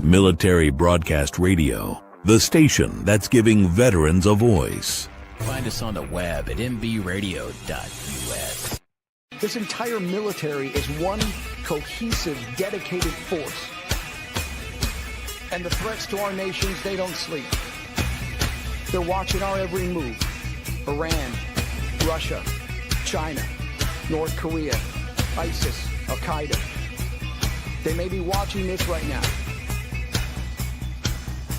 Military Broadcast Radio, the station that's giving veterans a voice. Find us on the web at mbradio.us. This entire military is one cohesive, dedicated force. And the threats to our nations, they don't sleep. They're watching our every move. Iran, Russia, China, North Korea, ISIS, Al-Qaeda. They may be watching this right now.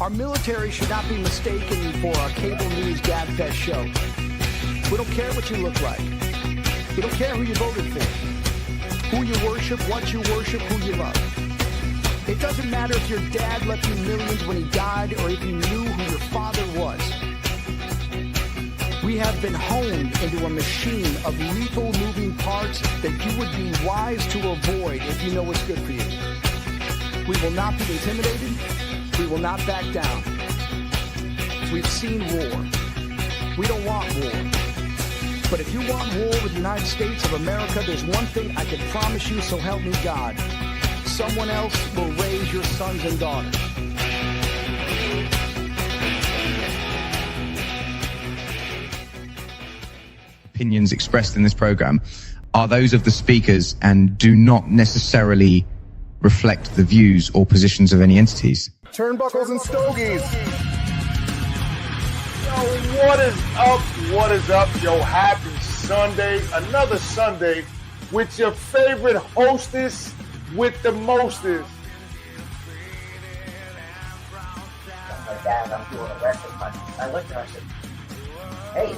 Our military should not be mistaken for a cable news gabfest show. We don't care what you look like. We don't care who you voted for, who you worship, what you worship, who you love. It doesn't matter if your dad left you millions when he died or if you knew who your father was. We have been honed into a machine of lethal moving parts that you would be wise to avoid if you know what's good for you. We will not be intimidated. We will not back down. We've seen war. We don't want war. But if you want war with the United States of America, there's one thing I can promise you, so help me God. Someone else will raise your sons and daughters. Opinions expressed in this program are those of the speakers and do not necessarily reflect the views or positions of any entities. Turnbuckles and Stogies. Yo, what is up? What is up? Yo, happy Sunday. Another Sunday with your favorite hostess with the mostest. My dad, I'm doing a wrestling match. I looked at her and said, hey,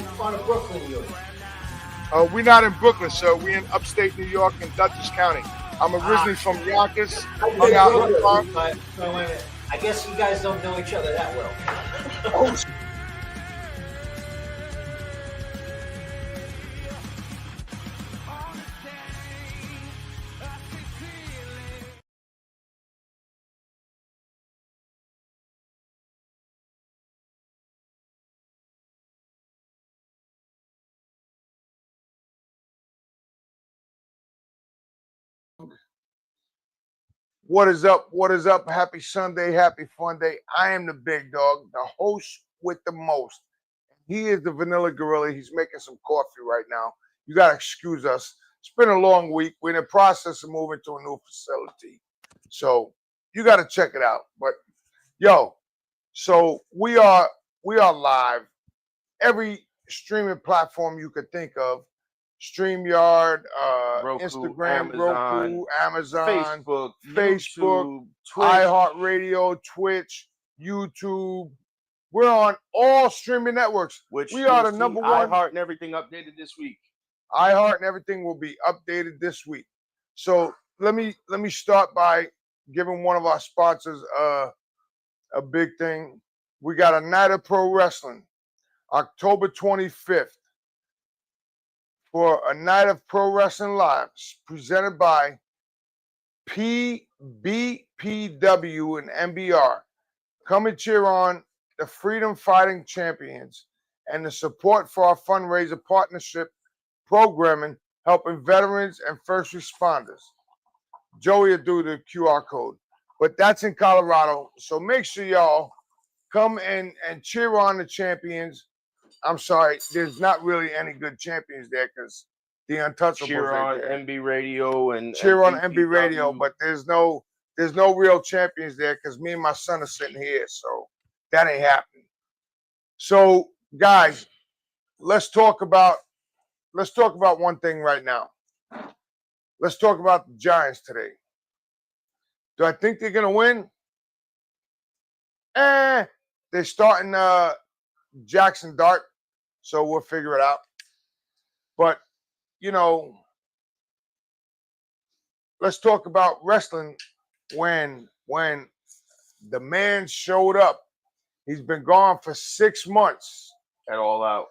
I'm on to Brooklyn, you. We're not in Brooklyn, sir. We're in upstate New York in Dutchess County. I'm originally from Yonkers. Hung out in the park. I guess you guys don't know each other that well. Oh, what is up? What is up? Happy Sunday, happy fun day. I am the big dog, the host with the most. He is the vanilla gorilla. He's making some coffee right now. You got to excuse us. It's been a long week. We're in the process of moving to a new facility. So you got to check it out. But yo, so we are live. Every streaming platform you could think of. StreamYard, Roku, Instagram, Amazon, Roku, Amazon, Facebook, YouTube, Twitch. iHeartRadio, Twitch, YouTube. We're on all streaming networks. Which we are the number one. iHeart and everything updated this week. iHeart and everything will be updated this week. So let me start by giving one of our sponsors a big thing. We got a night of pro wrestling, October 25th. For a night of pro wrestling live presented by PBPW and MBR. Come and cheer on the Freedom Fighting Champions and the support for our fundraiser partnership programming helping veterans and first responders. Joey will do the QR code. But that's in Colorado. So make sure y'all come and cheer on the champions. I'm sorry, there's not really any good champions there because the Untouchables. Cheer on MB Radio and cheer on MB Radio, but there's no real champions there because me and my son are sitting here, so that ain't happening. So, guys, let's talk about one thing right now. Let's talk about the Giants today. Do I think they're gonna win? They're starting Jackson Dart. So we'll figure it out. But, you know, let's talk about wrestling when the man showed up. He's been gone for 6 months. At All Out.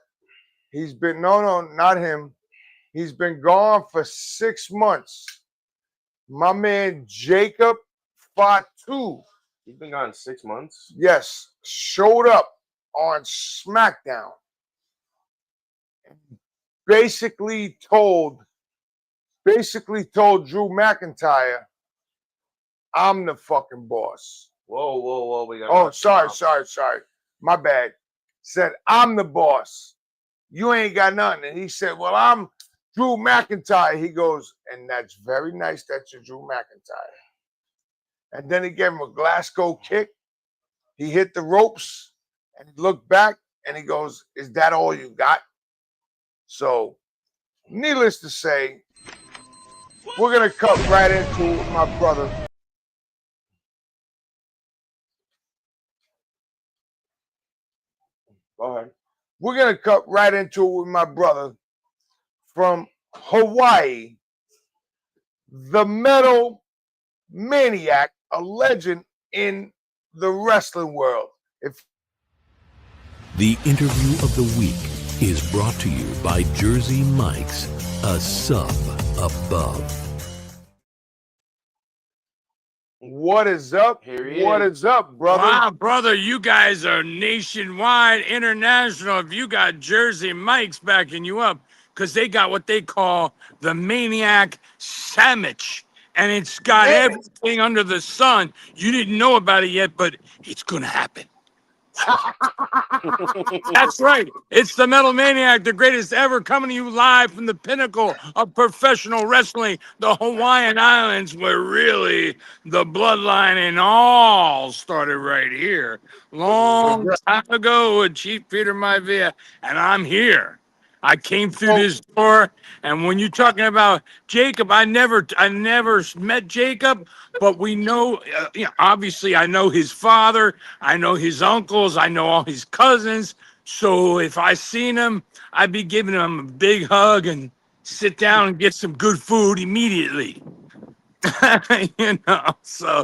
He's been, no, not him. He's been gone for 6 months. My man Jacob Fatu. He's been gone 6 months? Yes. Showed up on SmackDown. basically told basically told Drew McIntyre, I'm the fucking boss. Whoa. We got. Oh, sorry. My bad. Said, I'm the boss. You ain't got nothing. And he said, well, I'm Drew McIntyre. He goes, and that's very nice that you're Drew McIntyre. And then he gave him a Glasgow kick. He hit the ropes and he looked back and he goes, is that all you got? So, needless to say, we're going to cut right into my brother. Go ahead. We're going to cut right into it with my brother from Hawaii, the Metal Maniac, a legend in the wrestling world. The interview of the week is brought to you by Jersey Mike's, a sub above. What is up? Here he What is. is up, brother? Wow, brother, you guys are nationwide, international. If you got Jersey Mike's backing you up, because they got what they call the Maniac Sandwich. And it's got everything under the sun. You didn't know about it yet, but it's going to happen. That's right. It's the Metal Maniac, the greatest ever, coming to you live from the pinnacle of professional wrestling, the Hawaiian Islands, where really the bloodline and all started right here. Long time ago with Chief Peter Maivia, and I'm here. I came through this door, and when you're talking about Jacob, I never met Jacob, but we know, obviously I know his father, I know his uncles, I know all his cousins. So if I seen him, I'd be giving him a big hug and sit down and get some good food immediately. So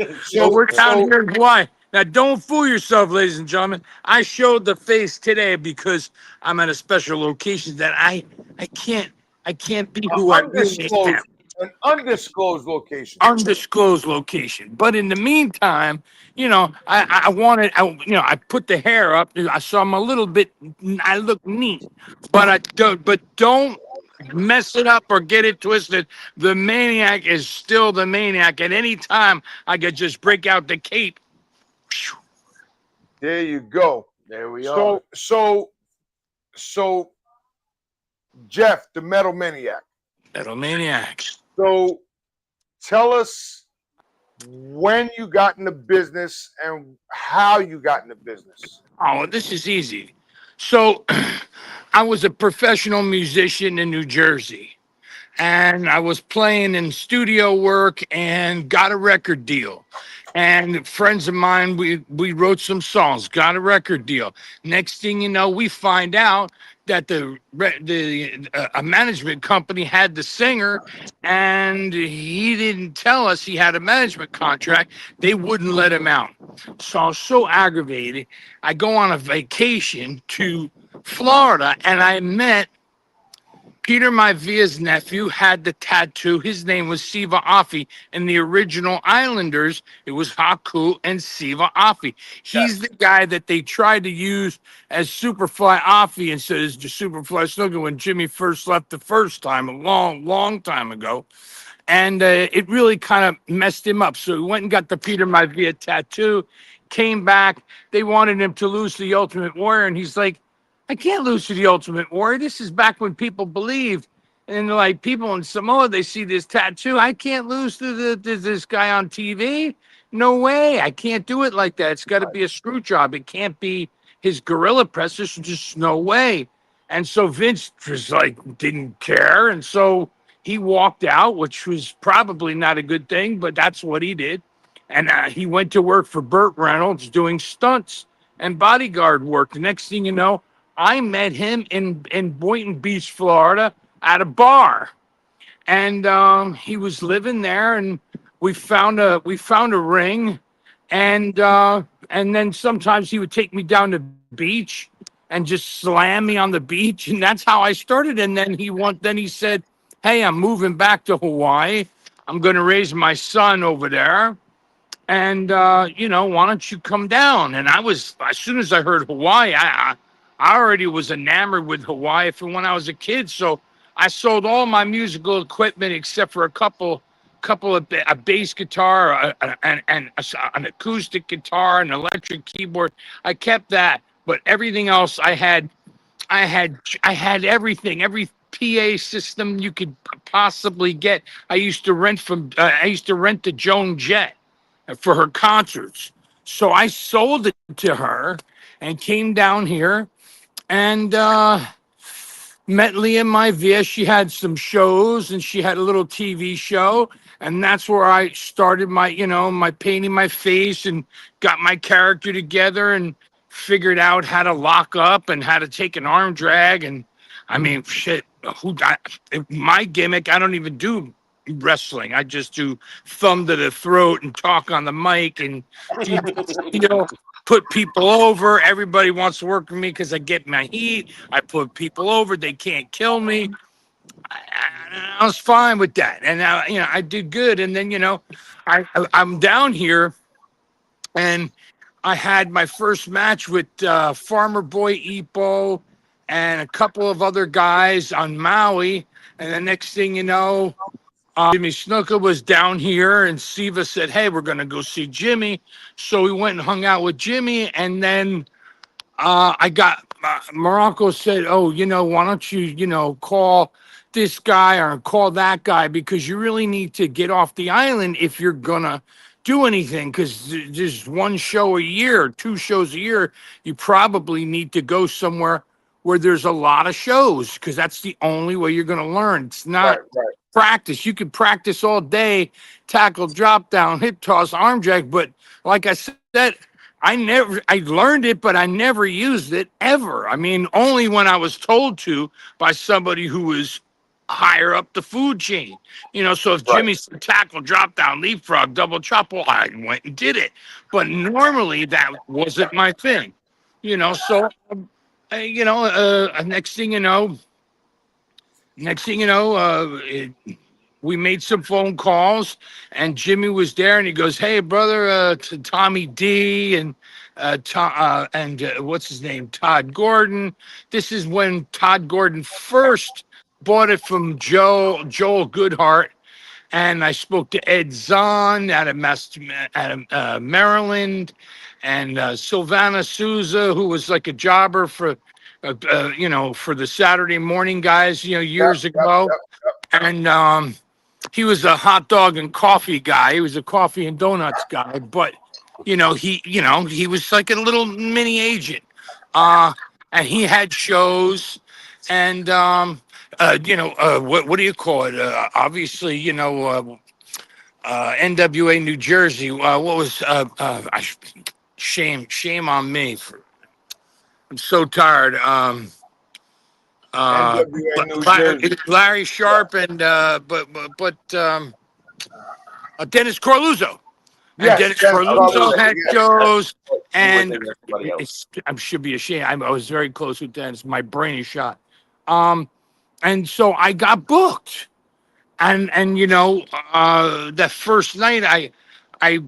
we're down here in Hawaii. Now, don't fool yourself, ladies and gentlemen. I showed the face today because I'm at a special location that I can't be who I really am. An undisclosed location. Undisclosed location. But in the meantime, I put the hair up. I saw him a little bit. I look neat, but don't mess it up or get it twisted. The Maniac is still the Maniac. At any time, I could just break out the cape. There you go. There we are. So, Jeff, the Metal Maniac. Metal Maniac. So, tell us when you got into business and how you got into business. Oh, this is easy. So, I was a professional musician in New Jersey, and I was playing in studio work and got a record deal. And friends of mine, we wrote some songs, got a record deal. Next thing you know, we find out that a management company had the singer, and he didn't tell us he had a management contract. They wouldn't let him out. So I was so aggravated. I go on a vacation to Florida, and I met Peter Maivia's nephew, had the tattoo. His name was Siva Afi. In the original Islanders, it was Haku and Siva Afi. He's the guy that they tried to use as Superfly Afi instead of Superfly Snuka when Jimmy first left the first time, a long time ago. And it really kind of messed him up. So he went and got the Peter Maivia tattoo, came back. They wanted him to lose to the Ultimate Warrior, and he's like, I can't lose to the Ultimate Warrior. This is back when people believed. And like people in Samoa, they see this tattoo. I can't lose to this guy on TV. No way. I can't do it like that. It's got to be a screw job. It can't be his gorilla press. There's just no way. And so Vince was like, didn't care. And so he walked out, which was probably not a good thing, but that's what he did. And he went to work for Burt Reynolds doing stunts and bodyguard work. The next thing you know, I met him in Boynton Beach, Florida, at a bar, and he was living there. And we found a ring, and then sometimes he would take me down to the beach and just slam me on the beach, and that's how I started. And then he said, "Hey, I'm moving back to Hawaii. I'm going to raise my son over there. And, why don't you come down?" And as soon as I heard Hawaii, I already was enamored with Hawaii from when I was a kid. So I sold all my musical equipment except for a couple of a bass guitar and an acoustic guitar, an electric keyboard. I kept that, but everything else I had everything, every PA system you could possibly get. I used to rent the Joan Jett for her concerts. So I sold it to her and came down here and met Leah Maivia. She had some shows and she had a little TV show. And that's where I started my painting my face and got my character together and figured out how to lock up and how to take an arm drag. And I mean, shit, my gimmick, I don't even do wrestling. I just do thumb to the throat and talk on the mic and, you know, put people over. Everybody wants to work with me because I get my heat. I put people over. They can't kill me. I was fine with that. And I did good. And then, I'm down here and I had my first match with Farmer Boy Ipo and a couple of other guys on Maui. And the next thing you know, Jimmy Snuka was down here and Siva said, hey, we're going to go see Jimmy. So we went and hung out with Jimmy. And then I got Muraco said, oh, why don't you, call this guy or call that guy because you really need to get off the island if you're going to do anything because there's one show a year, 2 shows a year. You probably need to go somewhere where there's a lot of shows because that's the only way you're going to learn. It's not practice. You could practice all day, tackle, drop down, hip toss, arm drag. But like I said, I learned it, but I never used it ever. I mean, only when I was told to by somebody who was higher up the food chain. So if Jimmy said tackle, drop down, leapfrog, double chop, well, I went and did it. But normally that wasn't my thing. So, next thing you know, we made some phone calls and Jimmy was there and he goes, hey, brother, to Tommy D and what's his name? Todd Gordon. This is when Todd Gordon first bought it from Joel Goodhart. And I spoke to Ed Zahn out of Maryland and Sylvana Souza, who was like a jobber for the Saturday morning guys, years ago. And he was a hot dog and coffee guy. He was a coffee and donuts guy, but he was like a little mini agent. And he had shows and what do you call it? Obviously, NWA New Jersey. What was shame on me for I'm so tired. Larry Sharp and Dennis Corluzzo. And Dennis Corluzzo had shows, and I should be ashamed. I was very close with Dennis. My brain is shot. And so I got booked, and that first night I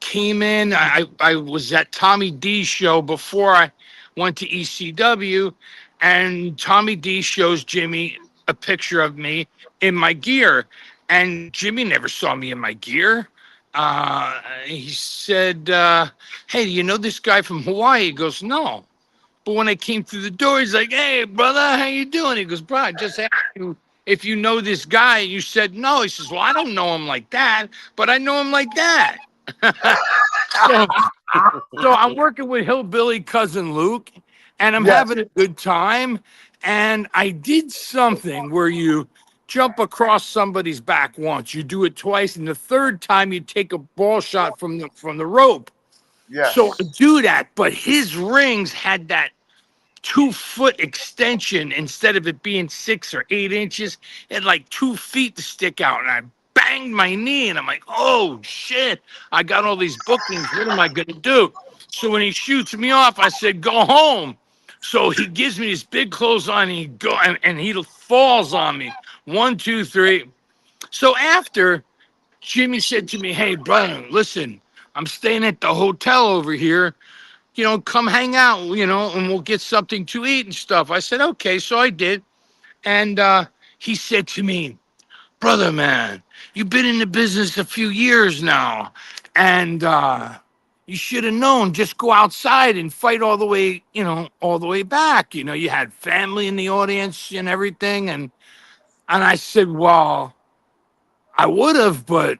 came in. I was at Tommy D's show before I went to ECW, and Tommy D shows Jimmy a picture of me in my gear, and Jimmy never saw me in my gear. He said, hey, do you know this guy from Hawaii? He goes, no. But when I came through the door, he's like, hey, brother, how you doing? He goes, bro, I just asked you if you know this guy. You said no. He says, well, I don't know him like that, but I know him like that. So I'm working with Hillbilly Cousin Luke, and I'm having a good time. And I did something where you jump across somebody's back once. You do it twice, and the third time you take a ball shot from the rope. Yeah. So I do that, but his rings had that 2-foot extension instead of it being 6 or 8 inches. It had like 2 feet to stick out, and I banged my knee, and I'm like, oh shit! I got all these bookings. What am I gonna do? So when he shoots me off, I said, go home. So he gives me his big clothes on, and he falls on me. 1, 2, 3. So after, Jimmy said to me, hey, brother, listen, I'm staying at the hotel over here. Come hang out, and we'll get something to eat and stuff. I said, okay. So I did. And he said to me, brother, man, you've been in the business a few years now, and you should have known, just go outside and fight all the way, all the way back. You had family in the audience and everything. And I said, well, I would have, but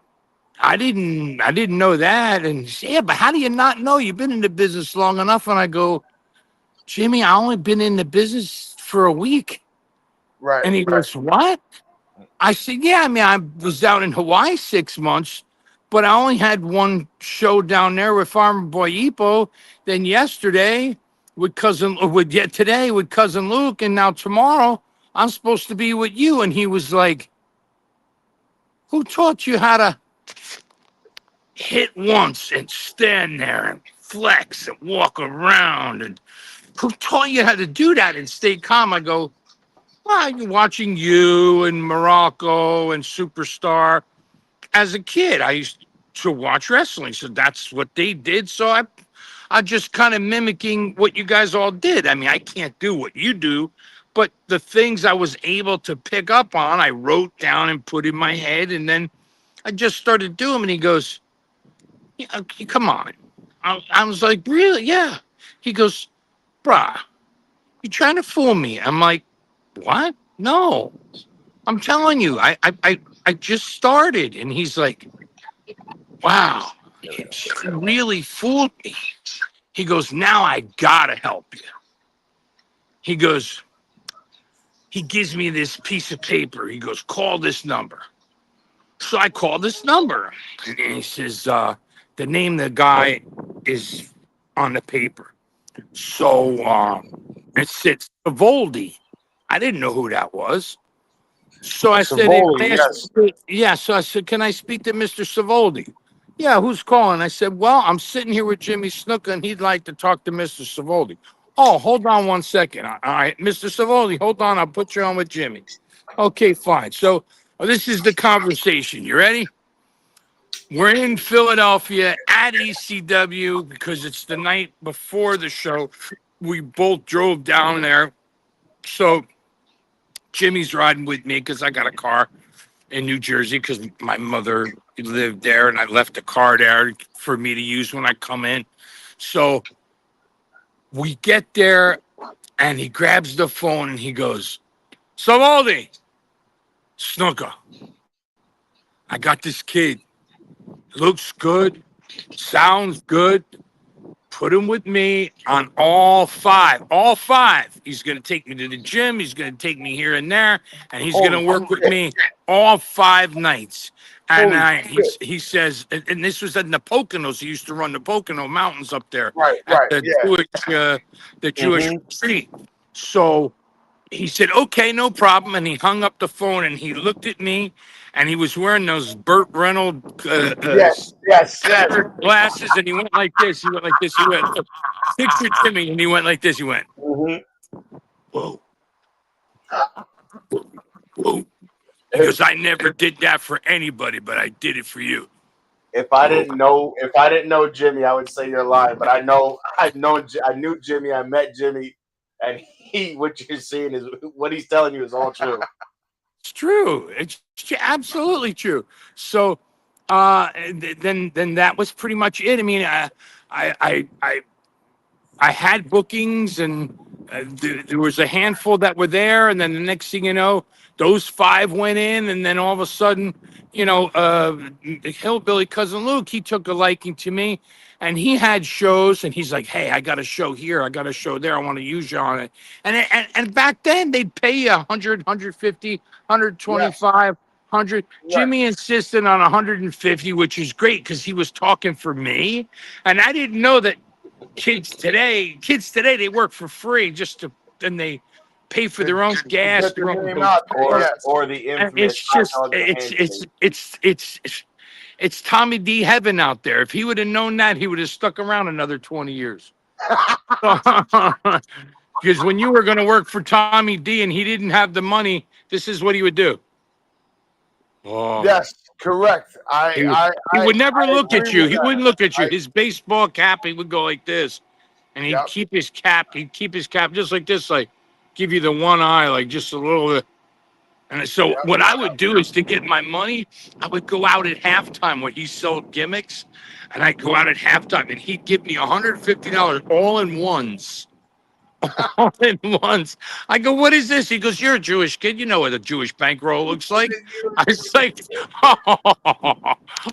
I didn't know that. And he said, yeah, but how do you not know? You've been in the business long enough. And I go, Jimmy, I only been in the business for a week. Right. And he goes, what? I said, yeah, I mean, I was out in Hawaii 6 months, but I only had one show down there with Farmer Boy Ipo. Then yesterday today with Cousin Luke, and now tomorrow I'm supposed to be with you. And he was like, who taught you how to hit once and stand there and flex and walk around? And who taught you how to do that and stay calm? I go, well, you're watching you and Muraco and Superstar. As a kid, I used to watch wrestling, so that's what they did. So I just kind of mimicking what you guys all did. I mean, I can't do what you do, but the things I was able to pick up on, I wrote down and put in my head, and then I just started doing them. And he goes, yeah, okay, come on. I was like, really? Yeah. He goes, bruh, you trying to fool me? I'm like, what? No, I'm telling you, I just started. And he's like, wow, you really fooled me. He goes, now I gotta help you. He goes, he gives me this piece of paper. He goes, call this number. So I call this number, and he says, the name of the guy is on the paper. So it said Savoldi. I didn't know who that was. So I said, yeah. So I said, can I speak to Mr. Savoldi? Yeah, who's calling? I said, well, I'm sitting here with Jimmy Snuka, and he'd like to talk to Mr. Savoldi. Oh, hold on 1 second. All right, Mr. Savoldi, hold on. I'll put you on with Jimmy. Okay, fine. So this is the conversation. You ready? We're in Philadelphia at ECW because it's the night before the show. We both drove down there. So Jimmy's riding with me because I got a car in New Jersey because my mother lived there, and I left a car there for me to use when I come in. So we get there, and he grabs the phone, and he goes, Savoldi, Snuka, I got this kid. Looks good, sounds good. Put him with me on all five. All five. He's going to take me to the gym. He's going to take me here and there. And he's going to work with me all 5 nights. And he says, and this was at the Poconos. He used to run the Pocono Mountains up there. Right. The Jewish retreat. So he said, okay, no problem. And he hung up the phone, and he looked at me, and he was wearing those Burt Reynolds Yes. glasses, and he went like this. He went, picture Jimmy, and he went like this. He went, whoa. Whoa. Because I never did that for anybody, but I did it for you. If I didn't know Jimmy, I would say you're lying. But I knew Jimmy. I met Jimmy, and what you're seeing is what he's telling you is all true. It's true. It's absolutely true. So, then that was pretty much it. I mean, I had bookings, and there was a handful that were there, and then the next thing you know, those 5 went in, and then all of a sudden, Hillbilly Cousin Luke, he took a liking to me, and he had shows, and he's like, hey, I got a show here, I got a show there, I want to use you on it. And back then, they'd pay you 100, 150, 125, 100. Jimmy insisted on 150, which is great because he was talking for me, and I didn't know that kids today, they work for free and they pay for their own gas, their own or the infamous. It's Tommy D heaven out there. If he would have known that, he would have stuck around another 20 years. Because when you were going to work for Tommy D and he didn't have the money, this is what he would do. Oh. Yes, correct. He would never look at you. He wouldn't look at you. His baseball cap, he would go like this, and he'd keep his cap. He'd keep his cap just like this, like give you the one eye, like just a little bit. And so Yep. what I would do is to get my money, I would go out at halftime when he sold gimmicks, and I'd go out at halftime, and he'd give me $150 all in ones. All in ones. I go, what is this? He goes, you're a Jewish kid. You know what a Jewish bankroll looks like. I was like,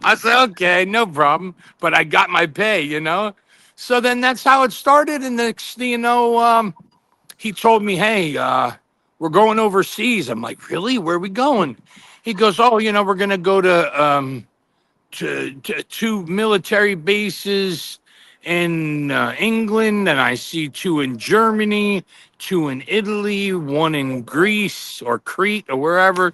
I said, okay, no problem. But I got my pay, you know. So then that's how it started. And next thing you know, he told me, hey, we're going overseas. I'm like, really? Where are we going? He goes, oh, you know, we're going to go to two military bases in England, and I see two in Germany, two in Italy, one in Greece or Crete or wherever.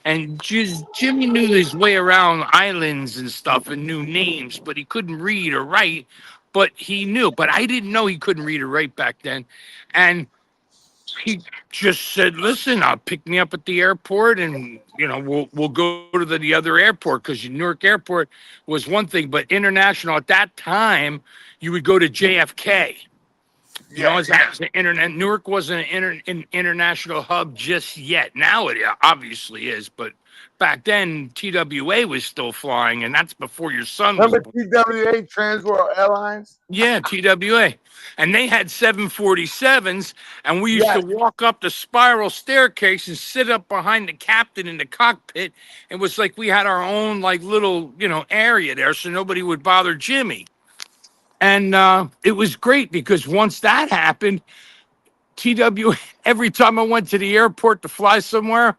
And just Jimmy knew his way around islands and stuff and knew names, but he couldn't read or write. But he knew. But I didn't know he couldn't read or write back then. And he just said, listen, I'll pick me up at the airport, and you know we'll go to the other airport, because Newark Airport was one thing, but international at that time you would go to JFK. You know, as an internet, Newark wasn't an international hub just yet. Now it obviously is, but back then TWA was still flying, and that's before your son was Remember born. TWA, Trans World Airlines? Yeah, TWA. And they had 747s, and we used to walk up the spiral staircase and sit up behind the captain in the cockpit. It was like we had our own like little, you know, area there, so nobody would bother Jimmy. And it was great, because once that happened, TWA, every time I went to the airport to fly somewhere,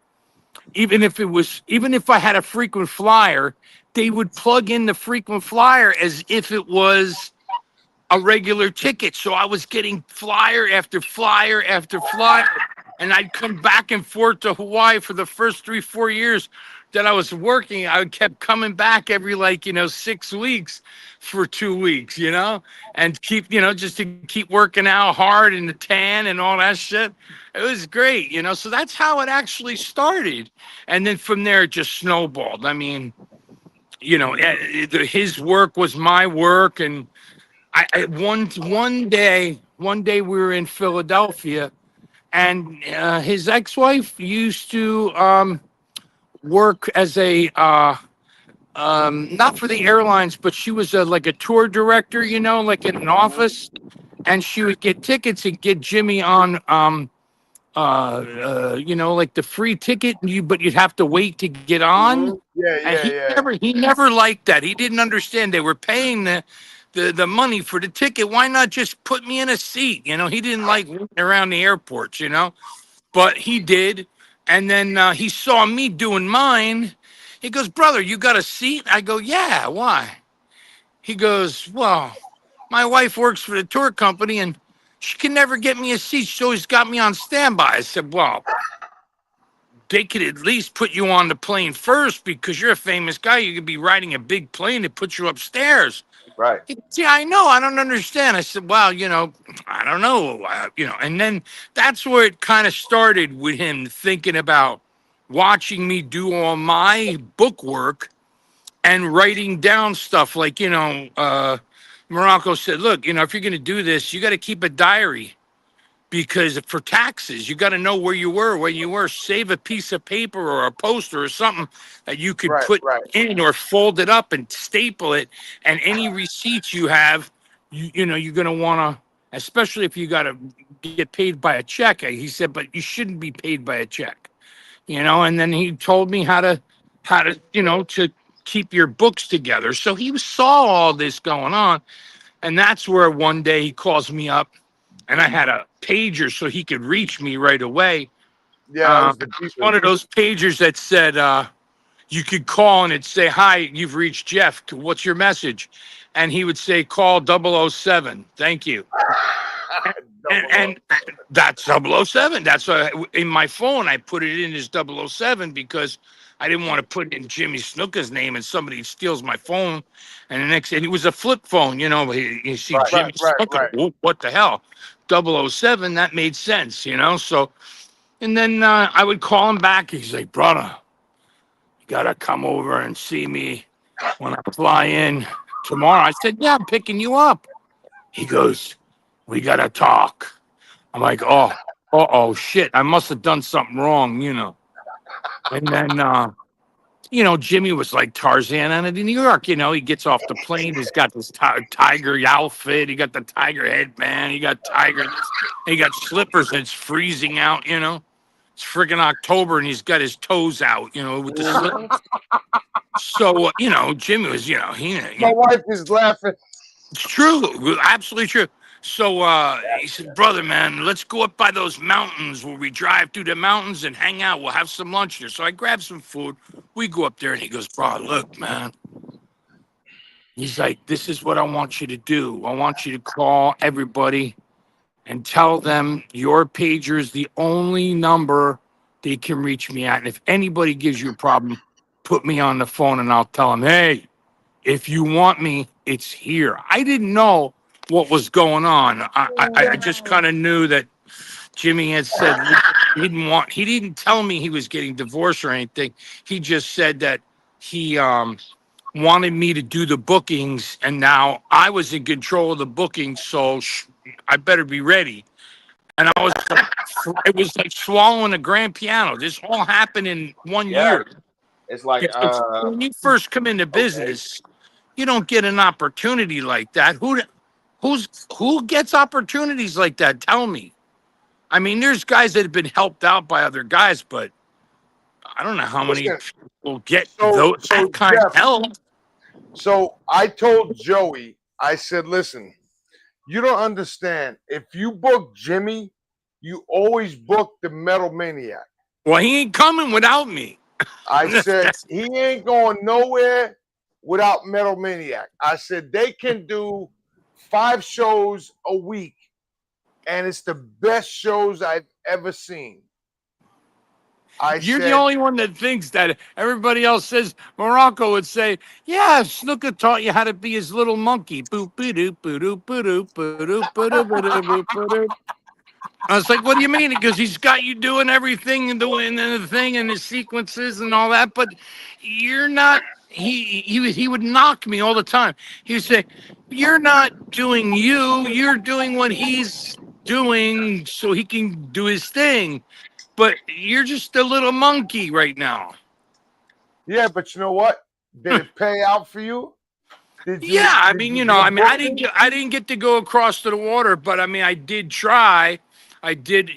even if I had a frequent flyer, they would plug in the frequent flyer as if it was a regular ticket. So I was getting flyer after flyer after flyer, and I'd come back and forth to Hawaii for the first 3-4 years that I was working. I kept coming back every 6 weeks for 2 weeks, and keep, just to keep working out hard in the tan and all that shit. It was great, so that's how it actually started. And then from there, it just snowballed. I mean, his work was my work. And one day we were in Philadelphia, and his ex-wife used to work as a not for the airlines, but she was like a tour director, like in an office, and she would get tickets and get Jimmy on like the free ticket, but you'd have to wait to get on. He never liked that. He didn't understand. They were paying the money for the ticket. Why not just put me in a seat? He didn't like waiting around the airports, but he did. And then he saw me doing mine. He goes, brother, you got a seat? I go, yeah, why? He goes, well, my wife works for the tour company, and she can never get me a seat. She's always got me on standby. I said, well, they could at least put you on the plane first, because you're a famous guy. You could be riding a big plane that puts you upstairs. Right. Yeah, I know. I don't understand. I said, well, I don't know. And then that's where it kind of started with him thinking about watching me do all my book work and writing down stuff. Like, Muraco said, look, if you're going to do this, you got to keep a diary, because for taxes, you got to know where you were, when you were. Save a piece of paper or a poster or something that you could put in, or fold it up and staple it. And any receipts you have, you're going to want to, especially if you got to get paid by a check. He said, but you shouldn't be paid by a check, And then he told me how to to keep your books together. So he saw all this going on, and that's where one day he calls me up. And I had a pager so he could reach me right away. Yeah, one of those pagers that said you could call and it'd say, hi, you've reached Jeff. What's your message? And he would say, call 007. Thank you. and that's 007. That's why in my phone I put it in as 007, because I didn't want to put in Jimmy Snuka's name and somebody steals my phone. And it was a flip phone, you see Jimmy Snuka. What the hell? 007, that made sense, So, and then I would call him back. He's like, brother, you got to come over and see me when I fly in tomorrow. I said, yeah, I'm picking you up. He goes, we got to talk. I'm like, oh, shit. I must have done something wrong, And then, you know, Jimmy was like Tarzan out of New York. You know, he gets off the plane. He's got this tiger outfit. He got the tiger headband. He got tiger. He got slippers. And it's freezing out. You know, it's freaking October, and he's got his toes out. You know, with the slippers. So you know, Jimmy was. You know, My wife is laughing. it's true, absolutely true. So he said, brother, man, let's go up by those mountains where we drive through the mountains and hang out. We'll have some lunch there. So I grabbed some food. We go up there, and he goes, bro, look, man. He's like, this is what I want you to do. I want you to call everybody and tell them your pager is the only number they can reach me at. And if anybody gives you a problem, put me on the phone, and I'll tell them, hey, if you want me, it's here. I didn't know what was going on. I just kind of knew that Jimmy had said he didn't tell me he was getting divorced or anything. He just said that he wanted me to do the bookings, and now I was in control of the bookings, so I better be ready. And I was it was like swallowing a grand piano. This all happened in 1 year. It's like When you first come into business, you don't get an opportunity like that. Who gets opportunities like that? Tell me. I mean, there's guys that have been helped out by other guys, but I don't know how many people get that kind of help. So I told Joey, I said, listen, you don't understand. If you book Jimmy, you always book the Metal Maniac. Well, he ain't coming without me. I said, he ain't going nowhere without Metal Maniac. I said, they can do 5 shows a week, and it's the best shows I've ever seen. You're the only one that thinks that. Everybody else says, Muraco would say, yeah, Snuka taught you how to be his little monkey. Boop, boop, boop, boop, boop, boop. I was like, what do you mean? Because he's got you doing everything and doing the thing and the sequences and all that, but you're not. He would knock me all the time. He would say, you're not doing you. You're doing what he's doing so he can do his thing. But you're just a little monkey right now. Yeah, but you know what? Did it pay out for you? I didn't get to go across to the water, but I mean, I did try. I did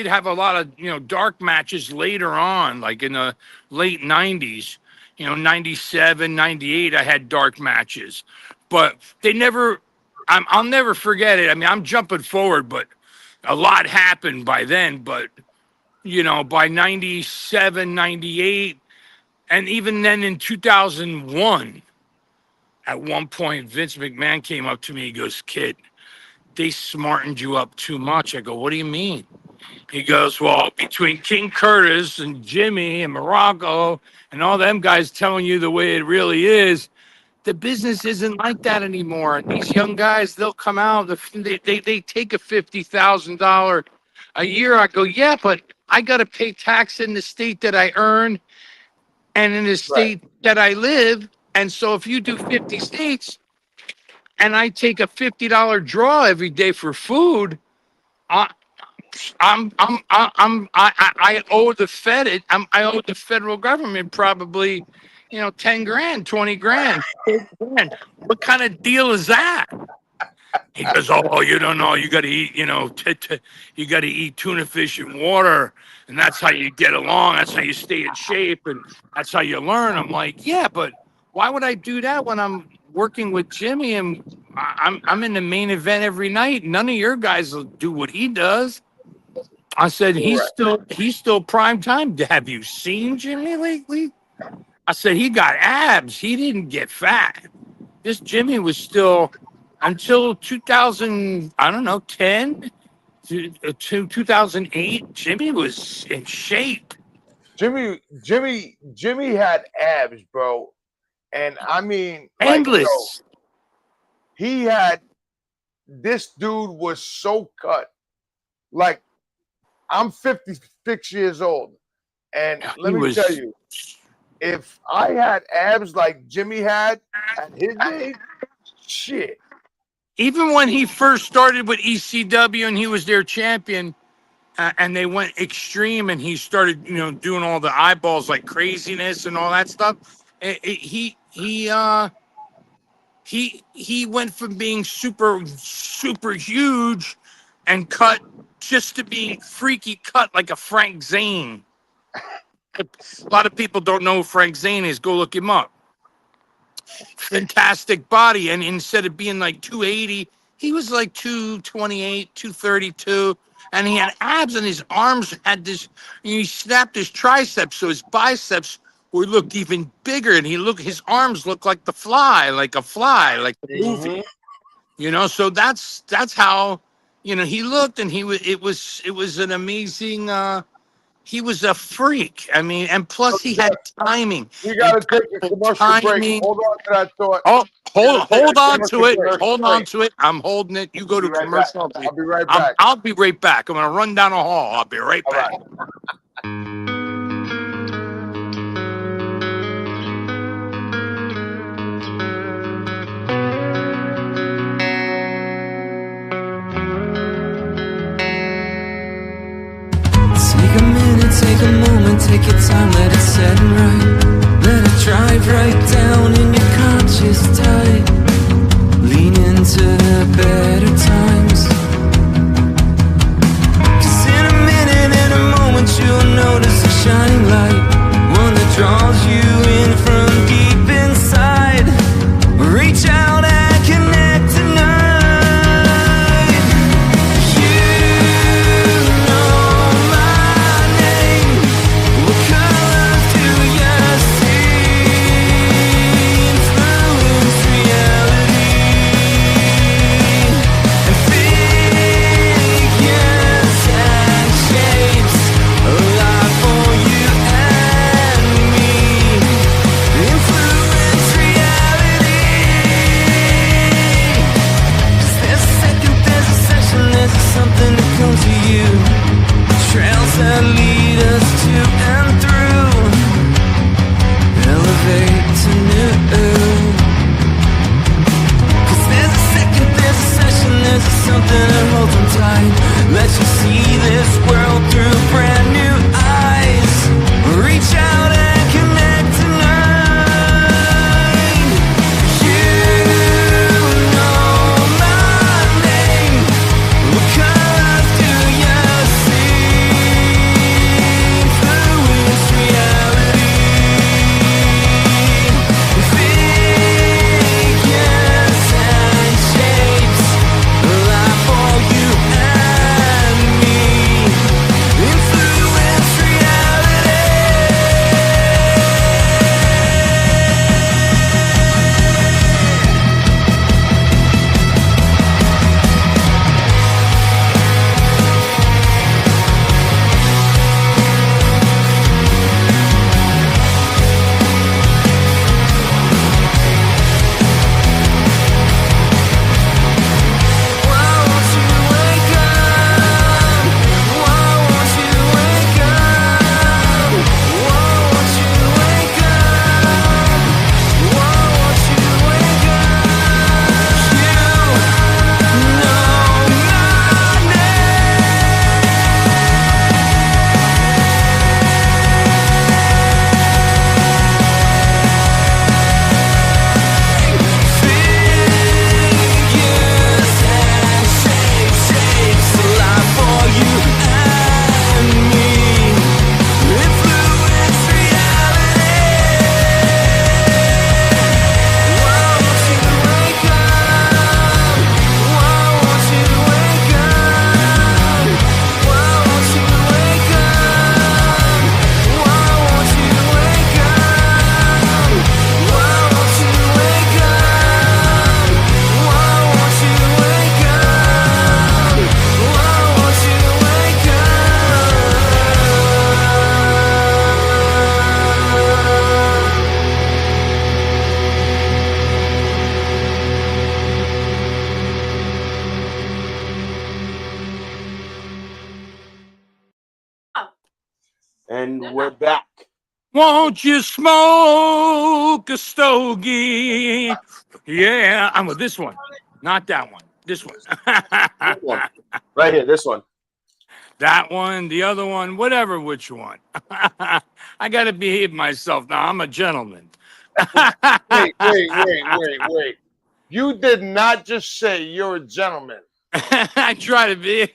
have a lot of, dark matches later on, like in the late 90s, 97, 98, I had dark matches, but they never, I'll never forget it. I mean, I'm jumping forward, but a lot happened by then, but by 97, 98, and even then in 2001, at one point, Vince McMahon came up to me. He goes, kid, they smartened you up too much. I go, what do you mean? He goes, well, between King Curtis and Jimmy and Muraco and all them guys telling you the way it really is, the business isn't like that anymore. And these young guys, they'll come out, they take a $50,000 a year. I go, yeah, but I got to pay tax in the state that I earn and in the state that I live. And so if you do 50 states and I take a $50 draw every day for food, I owe the I owe the federal government probably, 10 grand, 20 grand. What kind of deal is that? He goes, oh, you don't know. You got to eat, you got to eat tuna fish and water. And that's how you get along. That's how you stay in shape. And that's how you learn. I'm like, yeah, but why would I do that when I'm working with Jimmy and I'm in the main event every night? None of your guys will do what he does. I said, he's still prime time. Have you seen Jimmy lately? I said, he got abs. He didn't get fat. This Jimmy was still, until 2000, I don't know, 10 to 2008, Jimmy was in shape. Jimmy had abs, bro. And I mean, endless. This dude was so cut. Like, I'm 56 years old. And let me tell you, if I had abs like Jimmy had at his age, shit. Even when he first started with ECW and he was their champion, and they went extreme, and he started, doing all the eyeballs like craziness and all that stuff. He went from being super huge and cut just to being freaky cut like a Frank Zane. A lot of people don't know who Frank Zane is. Go look him up. Fantastic body, and instead of being like 280, he was like 228, 232, and he had abs, and his arms had this. He snapped his triceps, so his biceps would look even bigger, and his arms looked like a fly, like the movie. So that's how he looked, and it was an amazing. He was a freak. I mean, and plus he had timing. We got to take a commercial break. Hold on to that thought. Oh, hold on to it. Hold on to it. I'm holding it. You go to commercial. I'll be right back. I'll be right back. I'm going to run down the hall. I'll be right back. Take a moment, take your time, let it set right. Let it drive right down in your conscious tight. Lean into the better times. 'Cause in a minute, in a moment, you'll notice a shining light, one that draws you in from deep inside. Reach out and connect tonight. That lead us to and through, elevate to new. 'Cause there's a second, there's a session, there's a something that holds them tight. Let you see this world through brand new eyes. Reach out and connect tonight. You know my name. What colors do you see? And we're back. Won't you smoke a stogie? Yeah, I'm with this one, not that one. This one. This one. Right here, this one. That one, the other one, whatever, which one. I got to behave myself now. I'm a gentleman. Wait. You did not just say you're a gentleman. I try to be.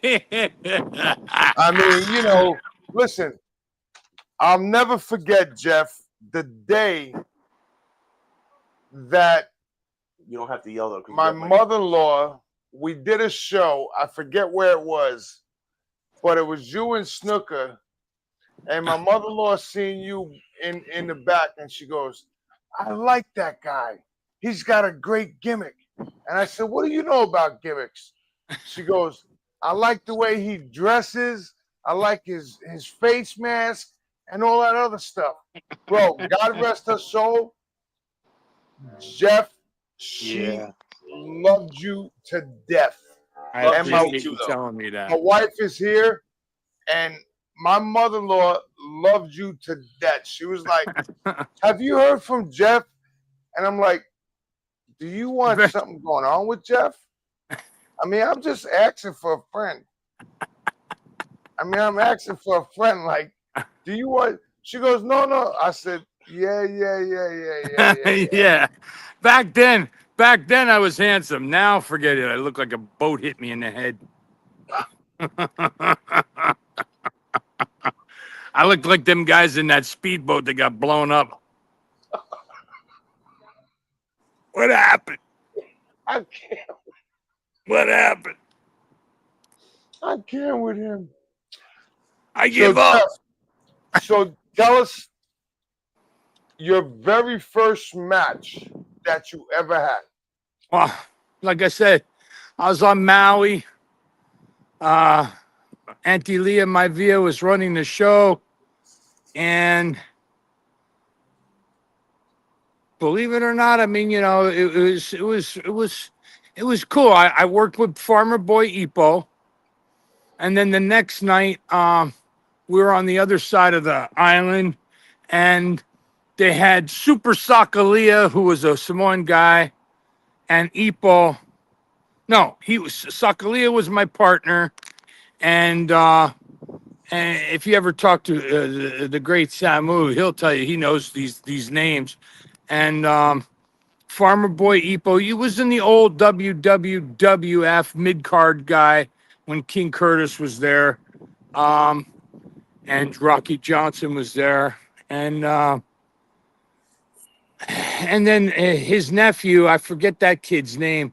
I mean, you know, listen, I'll never forget, Jeff, the day that You don't have to yell though. 'cause my you got mother-in-law, we did a show. I forget where it was, but it was you and Snuka, and my mother-in-law seen you in the back, and she goes, "I like that guy. He's got a great gimmick." And I said, "What do you know about gimmicks?" She goes, "I like the way he dresses. I like his face mask and all that other stuff." Bro, God rest her soul. Jeff, she loved you to death. I And my- appreciate you telling me My that. wife is here, and my mother-in-law loved you to death. She was like, "Have you heard from Jeff?" And I'm like, "Do you want something going on with Jeff?" I mean, I'm just asking for a friend. I mean, I'm asking for a friend. Like, do you want? She goes, "No." I said, "Yeah." Yeah. Back then, I was handsome. Now, forget it. I look like a boat hit me in the head. I look like them guys in that speedboat that got blown up. What happened? I can't. What happened? I can't with him. I give up. So tell us your very first match that you ever had. Well, like I said, I was on Maui. Auntie Leah Maivia was running the show, and believe it or not, I mean, you know, it was cool. I worked with Farmer Boy Ipo, and then the next night, we were on the other side of the island, and they had Super Sakalia, who was a Samoan guy, and Ipo. No, Sakalia was my partner, and if you ever talk to the great Samu, he'll tell you he knows these names. And Farmer Boy Ipo, he was in the old WWF mid card guy when King Curtis was there, and Rocky Johnson was there, and then his nephew, I forget that kid's name,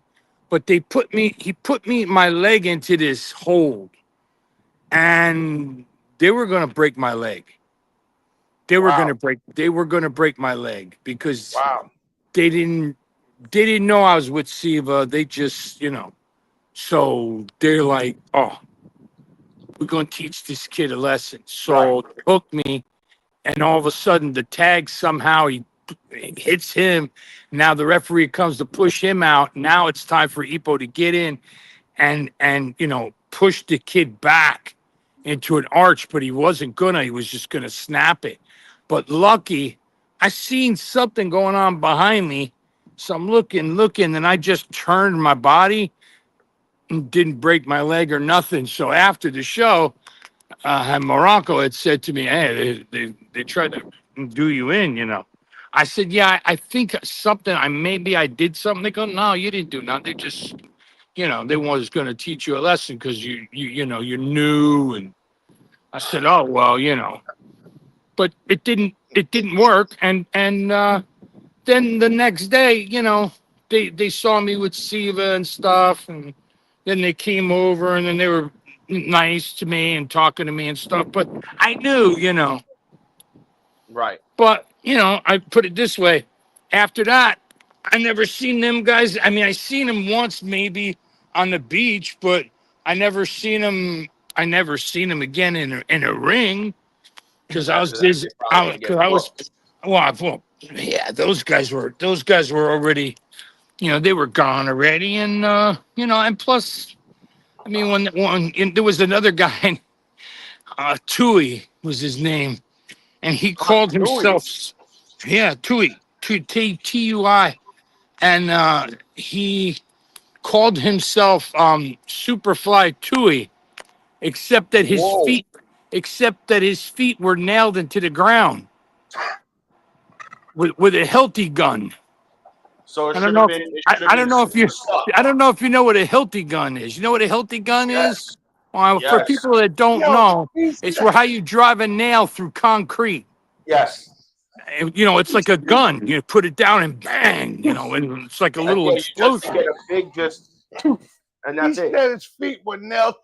but he put my leg into this hold, and they were going to break my leg. They were going to break my leg because they didn't know I was with Siva. They just, you know, so they're like, "Oh, we're going to teach this kid a lesson." So they hooked me, and all of a sudden the tag somehow he hits him. Now the referee comes to push him out. Now it's time for Ipo to get in and you know, push the kid back into an arch, but he wasn't gonna. He was just gonna snap it. But lucky, I seen something going on behind me. So I'm looking, and I just turned my body and didn't break my leg or nothing. So after the show, Muraco had said to me, "Hey, they tried to do you in, you know." I said, "Yeah, I think something. Maybe I did something." They go, "No, you didn't do nothing. They just, you know, they was going to teach you a lesson because you know you're new." And I said, "Oh well, you know," but it didn't work. And then the next day, you know, they saw me with Siva and stuff, and then they came over, and then they were nice to me and talking to me and stuff. But I knew, you know. Right. But, you know, I put it this way. After that, I never seen them guys. I mean, I seen them once maybe on the beach, but I never seen them again in a ring because I was busy. Well, yeah, those guys were already, you know, they were gone already. And, you know, and plus, I mean, when there was another guy, Tui was his name, and he called himself, Tui, Tui, and he called himself Superfly Tui, except that his Whoa. feet were nailed into the ground with a Hilti gun. So it I should don't have know. been. It should have I been don't know if you. super stuck. I don't know if you know what a Hilti gun is. You know what a Hilti gun Yes. is? Well, for Yes. people that don't Yo, know, he's it's where how you drive a nail through concrete. Yes. And, you know, it's like a gun. You put it down and bang. You know, and it's like a little Yeah, you just explosion. get a big and he that's it. said his feet were nailed.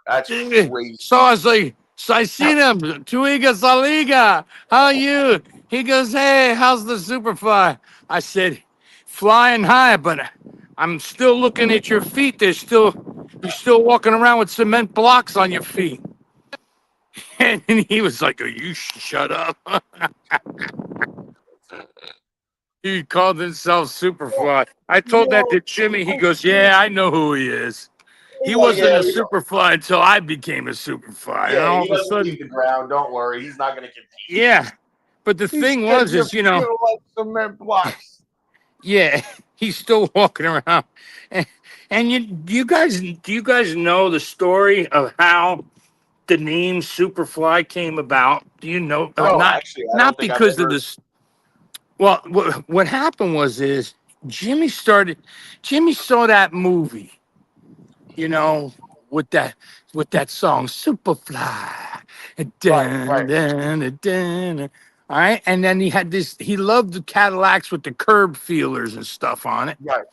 That's Yeah. crazy. So I was like, so I seen him, Tuiga Saliga, how are you? He goes, hey, how's the Superfly? I said, flying high, but I'm still looking at your feet. You're still walking around with cement blocks on your feet. And he was like, oh, you shut up. He called himself Superfly. I told that to Jimmy. He goes, yeah, I know who he is. He wasn't a Superfly until I became a Superfly. And Yeah, all he of a doesn't sudden, leave the ground. Don't worry, he's not going to compete. yeah. But the He thing said was, your is, you know, feet are like cement blocks. yeah, he's still walking around. And do you guys know the story of how the name Superfly came about? Do you know? No, actually, I don't Not think I've because of ever. this. Well, what happened was Jimmy saw that movie, you know, with that song Superfly. Dun. All right, and then he loved the Cadillacs with the curb feelers and stuff on it, Right.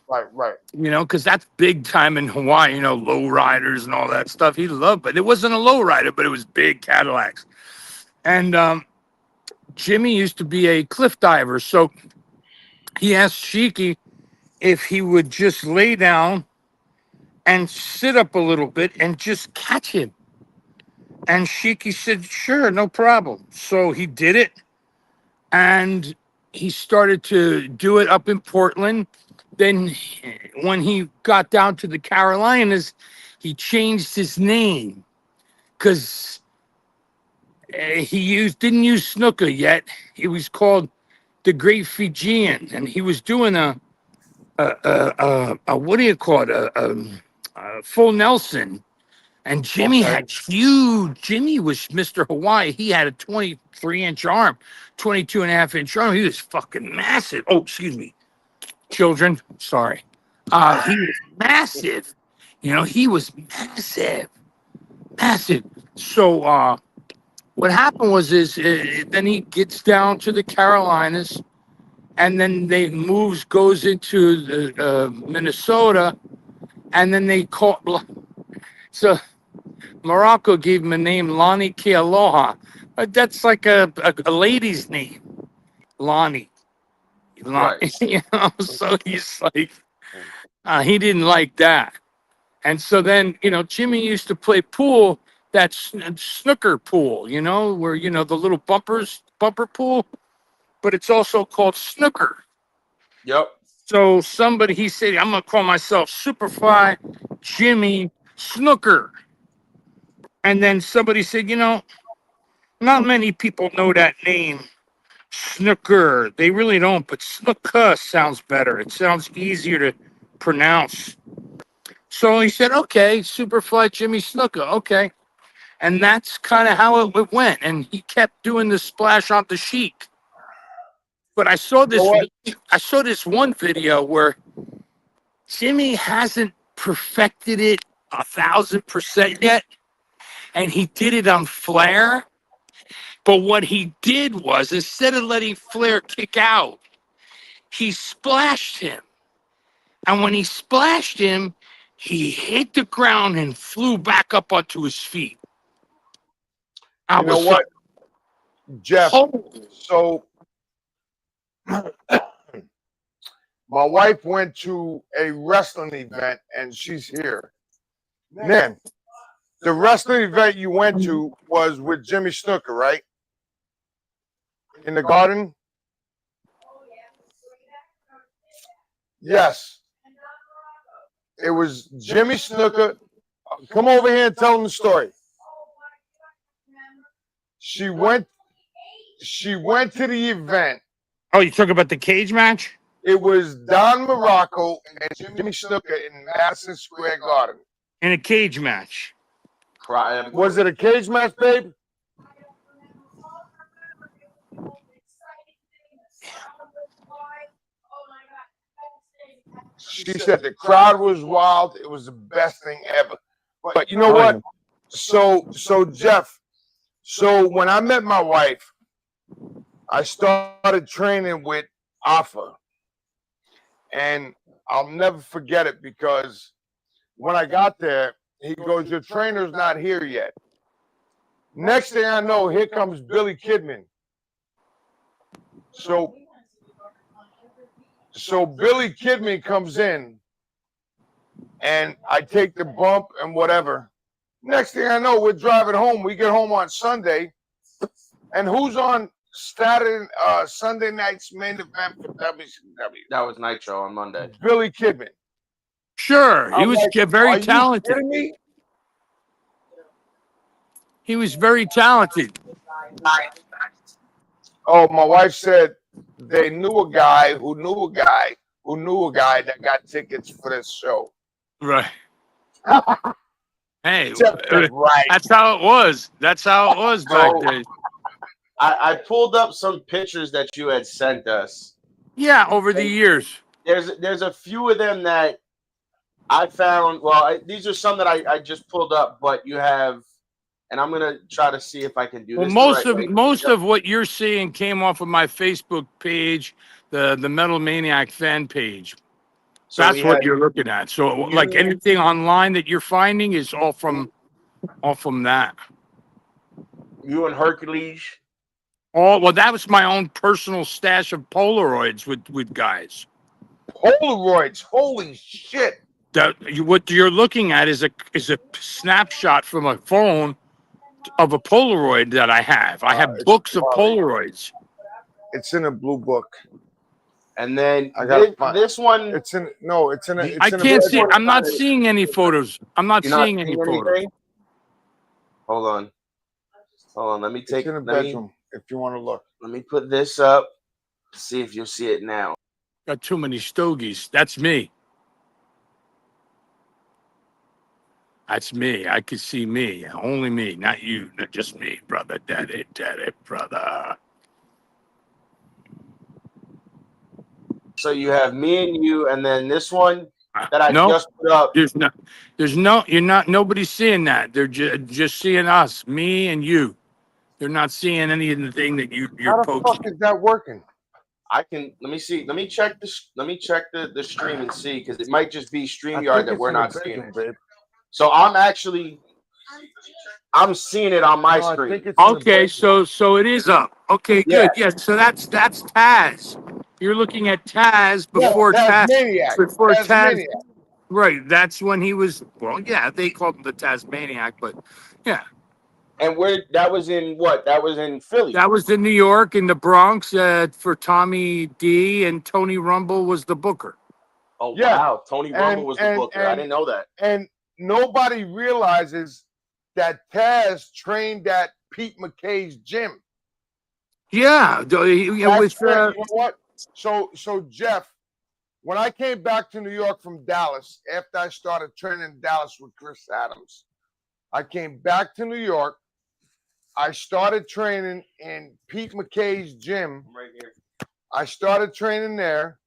you know, because that's big time in Hawaii, you know, low riders and all that stuff. He loved, but it wasn't a low rider, but it was big Cadillacs. And Jimmy used to be a cliff diver, so he asked Sheiky if he would just lay down and sit up a little bit and just catch him. And Sheiky said, sure, no problem. So he did it, and he started to do it up in Portland. Then when he got down to the Carolinas, he changed his name because he didn't use snuka yet. He was called the Great Fijian, and he was doing a what do you call it? A full Nelson. And Jimmy had huge. Jimmy was Mr. Hawaii. He had a 23-inch arm, 22.5-inch arm. He was fucking massive. Oh, excuse me, children. Sorry. He was massive. You know, he was massive. So what happened was then he gets down to the Carolinas, and then goes into the Minnesota, and then they call. So Muraco gave him a name, Lonnie Kealoha. But that's like a lady's name, Lonnie. Right. You know, so he's like, he didn't like that. And so then, you know, Jimmy used to play pool, that snooker pool, you know, where, you know, the little bumper pool, but it's also called snooker. Yep. So he said, I'm going to call myself Superfly Jimmy Snooker. And then somebody said, you know, not many people know that name, Snooker. They really don't, but Snuka sounds better. It sounds easier to pronounce. So he said, okay, Superfly Jimmy Snuka, okay. And that's kind of how it went. And he kept doing the splash on the Chic. But I saw this one video where Jimmy hasn't perfected it 1,000% yet. And he did it on Flair. But what he did was, instead of letting Flair kick out, he splashed him. And when he splashed him, he hit the ground and flew back up onto his feet. You know what, Jeff? So my wife went to a wrestling event, and she's here. Man, the wrestling event you went to was with Jimmy Snuka, right? In the garden? Yes. It was Jimmy Snuka. Come over here and tell them the story. She went to the event. Oh, you talking about the cage match? It was Don Muraco and Jimmy Snuka in Madison Square Garden. In a cage match. Was it a cage match, babe? She said the crowd was wild. It was the best thing ever. But you know what? So Jeff, so when I met my wife, I started training with Alpha. And I'll never forget it because when I got there, he goes, your trainer's not here yet. Next thing I know, here comes Billy Kidman. So Billy Kidman comes in and I take the bump and whatever. Next thing I know, we're driving home. We get home on Sunday. And who's on Sunday night's main event for WCW? That was Nitro on Monday. Billy Kidman. Sure. He was very talented. Kidding me? He was very talented. Oh, my wife said they knew a guy who knew a guy who knew a guy that got tickets for this show. Right. Hey, right. That's how it was. That's how it was back then. I pulled up some pictures that you had sent us. Yeah, over the years. There's a few of them that I found. Well, these are some that I just pulled up, but you have, and I'm gonna try to see if I can do this. Well, most of what you're seeing came off of my Facebook page, the Metal Maniac fan page. So that's what you're looking at. So like anything online that you're finding is all from that. You and Hercules. Oh, well, that was my own personal stash of Polaroids with guys. Polaroids, holy shit! What you're looking at is a snapshot from a phone of a Polaroid that I have. I have books of Polaroids. It's in a blue book. And then I got this one. It's in no. It's in a. I can't see. I'm not seeing any photos. I'm not seeing any photos. Hold on. Let me take. It's in the bedroom. If you want to look. Let me put this up. See if you'll see it now. Got too many stogies. That's me. That's me. I could see me. Only me, not you. Not just me, brother. Daddy, brother. So you have me and you, and then this one that I just put up. Nobody's seeing that. They're just seeing us, me and you. They're not seeing anything that you're posting. How the fuck is that working? Let me see. Let me check this. Let me check the stream and see, because it might just be StreamYard that we're not seeing. So I'm seeing it on my screen. Okay, so it is up. Okay, good. Yeah, so that's Taz. You're looking at Taz before Taz. Before Taz. Right, that's when he was. Well, yeah, they called him the Tasmaniac, but yeah. And that was in what? That was in Philly. That was in New York, in the Bronx, for Tommy D, and Tony Rumble was the booker. Oh, yeah. Wow. Tony Rumble was the booker. I didn't know that. And nobody realizes that Taz trained at Pete McKay's gym. Yeah. It was, you know what? So Jeff, when I came back to New York from Dallas, after I started training in Dallas with Chris Adams, I came back to New York. I started training in Pete McKay's gym. Right here. I started training there.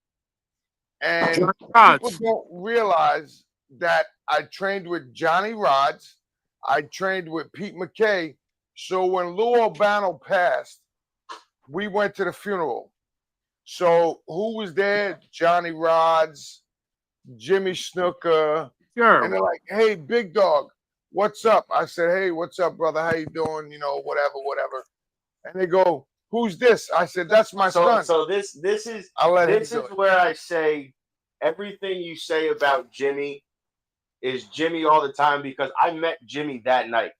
And people don't realize that I trained with Johnny Rods. I trained with Pete McKay. So when Lou Albano passed, we went to the funeral. So who was there? Johnny Rods, Jimmy Snuka. Sure. And they're like, hey, big dog, what's up? I said, hey, what's up, brother? How you doing? You know, whatever. And they go, who's this? I said, that's my son. So this is where I say everything you say about Jimmy is Jimmy all the time, because I met Jimmy that night.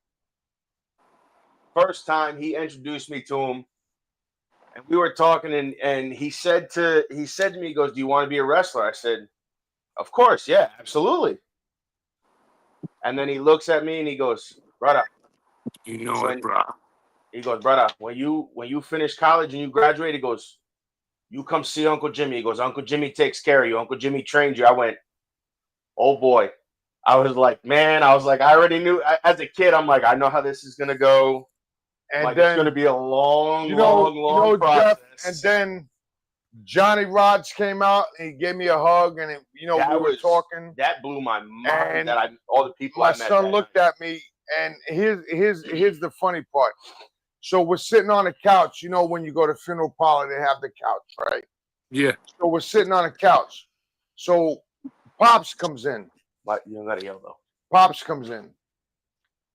First time he introduced me to him, and we were talking, and he said to me, he goes, do you want to be a wrestler? I said, of course, yeah, absolutely. And then he looks at me and he goes, brother, you know it, bro. He goes, brother, when you finish college and you graduate, he goes, you come see Uncle Jimmy. He goes, Uncle Jimmy takes care of you. Uncle Jimmy trained you. I went, oh boy. I was like, man, I already knew as a kid. I'm like, I know how this is gonna go. And like, then it's gonna be a long, long process. Jeff, and then Johnny Rods came out and he gave me a hug, and we were talking. That blew my mind. And all the people my I met son that looked night. at me, and here's the funny part. So we're sitting on a couch. When you go to funeral parlor, they have the couch, right? Yeah. So we're sitting on a couch. So Pops comes in. Like, you don't gotta yell though. Pops comes in.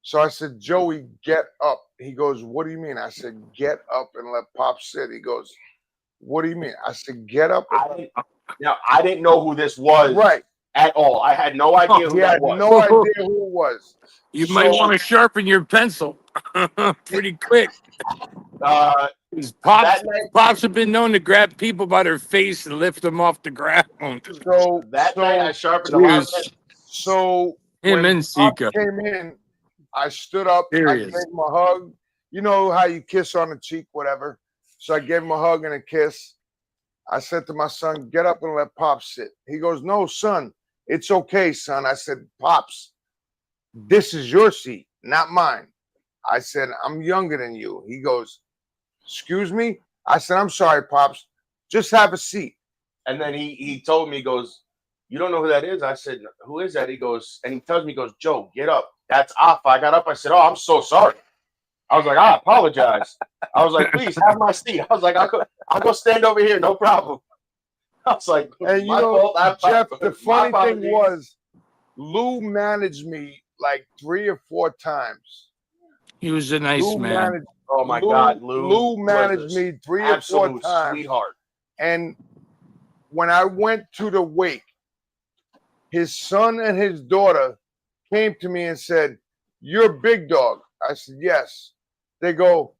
So I said, Joey, get up. He goes, what do you mean? I said, get up and let Pops sit. He goes, what do you mean? I said, get up. I didn't know who this was at all. I had no idea who that was. No idea who it was. You might want to sharpen your pencil pretty quick. Pops have been known to grab people by their face and lift them off the ground. So that night I sharpened a lot of pencils. So him and Sika came in, I stood up, Serious. I gave him a hug. You know how you kiss on the cheek, whatever. So I gave him a hug and a kiss. I said to my son, get up and let Pops sit. He goes, no, son, it's okay, son. I said, Pops, this is your seat, not mine. I said, I'm younger than you. He goes, excuse me? I said, I'm sorry, Pops. Just have a seat. And then he told me, he goes, you don't know who that is? I said, who is that? He goes, and he tells me, he goes, Joe, get up. That's Alpha. I got up. I said, oh, I'm so sorry. I was like, I apologize. I was like, please have my seat. I was like, I'll go stand over here. No problem. I was like, and my fault. Jeff, the funny thing was, Lou managed me like 3 or 4 times. He was a nice man. Oh my God, Lou managed me 3 or 4 times. Sweetheart. And when I went to the wake, his son and his daughter came to me and said, you're Big Dog. I said, yes. They go,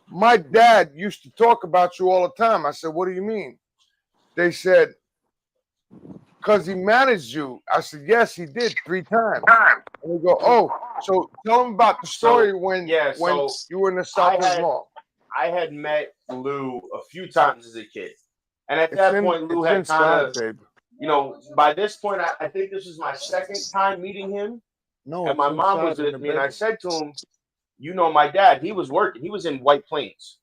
my dad used to talk about you all the time. I said, what do you mean? They said, because he managed you. I said, yes, he did 3 times. And they go, oh, so tell them about the story when you were in the Southwest Mall. I had met Lou a few times as a kid. And at that point, Lou had kind of, by this point, I think this was my second time meeting him. No, and my mom was with me, and I said to him, my dad, he was working. He was in White Plains.